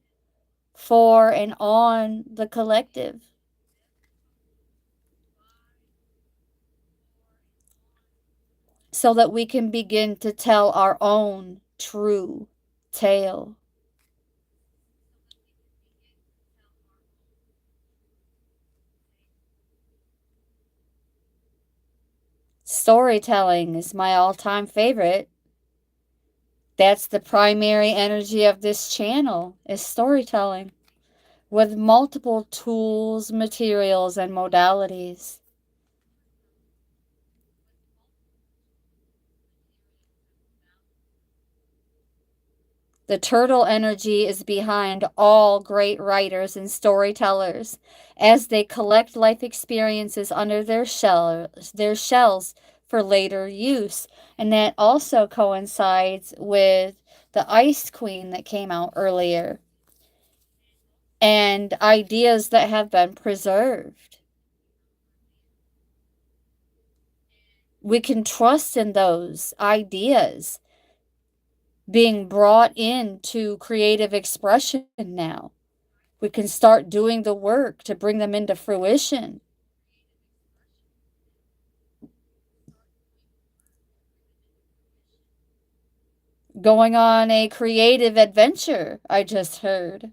for, and on the collective. So that we can begin to tell our own true tale. Storytelling is my all-time favorite. That's the primary energy of this channel, is storytelling, with multiple tools, materials, and modalities. The turtle energy is behind all great writers and storytellers as they collect life experiences under their shells for later use. And that also coincides with the Ice Queen that came out earlier and ideas that have been preserved. We can trust in those ideas being brought into creative expression now. We can start doing the work to bring them into fruition. Going on a creative adventure, I just heard.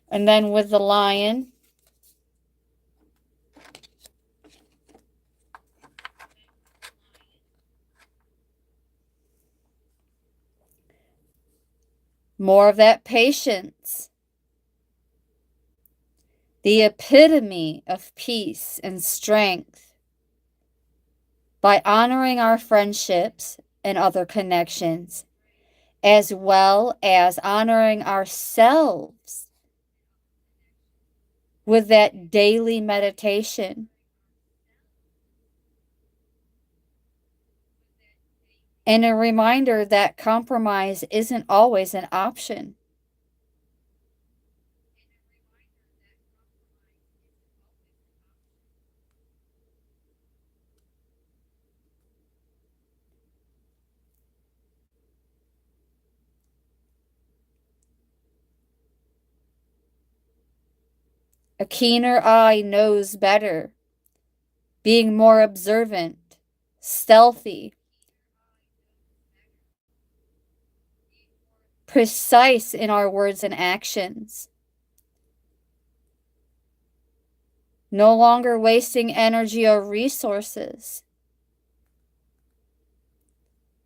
And then with the lion, more of that patience. The epitome of peace and strength. By honoring our friendships and other connections, as well as honoring ourselves with that daily meditation. And a reminder that compromise isn't always an option. A keener eye knows better, being more observant, stealthy, precise in our words and actions, no longer wasting energy or resources.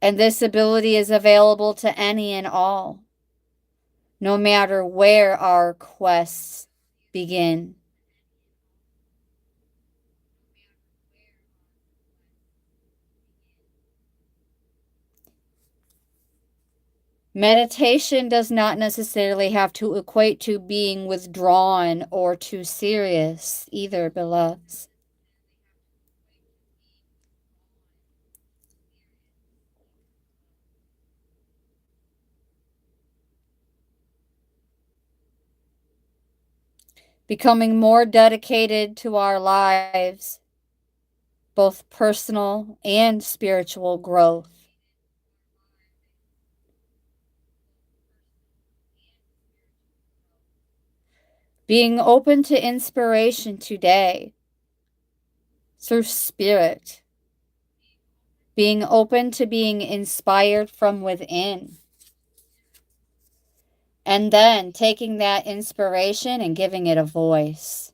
And this ability is available to any and all, no matter where our quests begin. Meditation does not necessarily have to equate to being withdrawn or too serious either, beloveds. Becoming more dedicated to our lives, both personal and spiritual growth. Being open to inspiration today through spirit. Being open to being inspired from within. And then taking that inspiration and giving it a voice.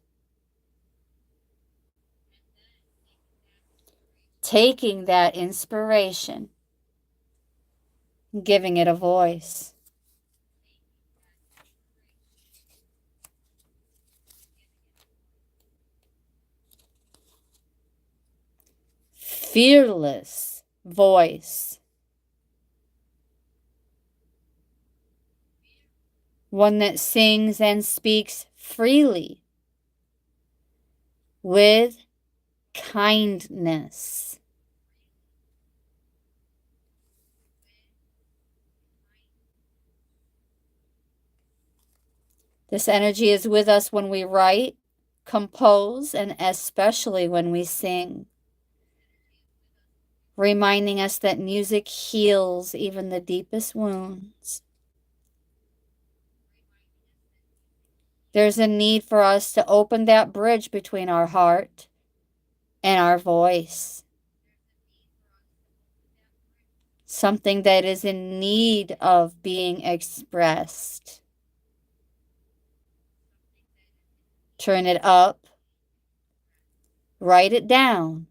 Taking that inspiration and giving it a voice. Fearless voice. One that sings and speaks freely with kindness. This energy is with us when we write, compose, and especially when we sing, reminding us that music heals even the deepest wounds. There's a need for us to open that bridge between our heart and our voice. Something that is in need of being expressed. Turn it up, write it down,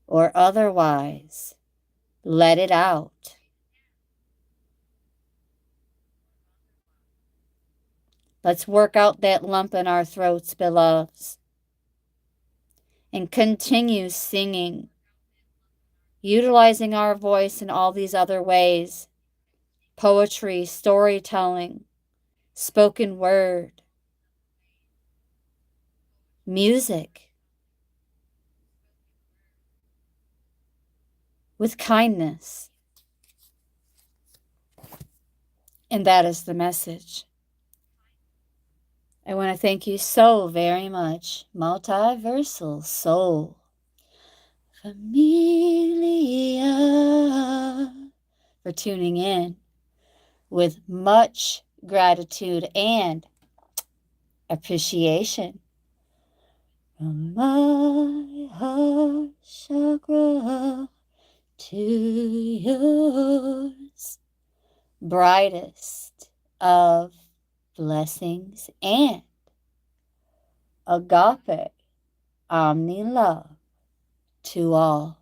or otherwise let it out. Let's work out that lump in our throats, beloveds, and continue singing, utilizing our voice in all these other ways: poetry, storytelling, spoken word, music, with kindness. And that is the message. I want to thank you so very much, Multiversal Soul Familia, for tuning in with much gratitude and appreciation from my heart chakra to yours. Brightest of blessings and agape omni love to all.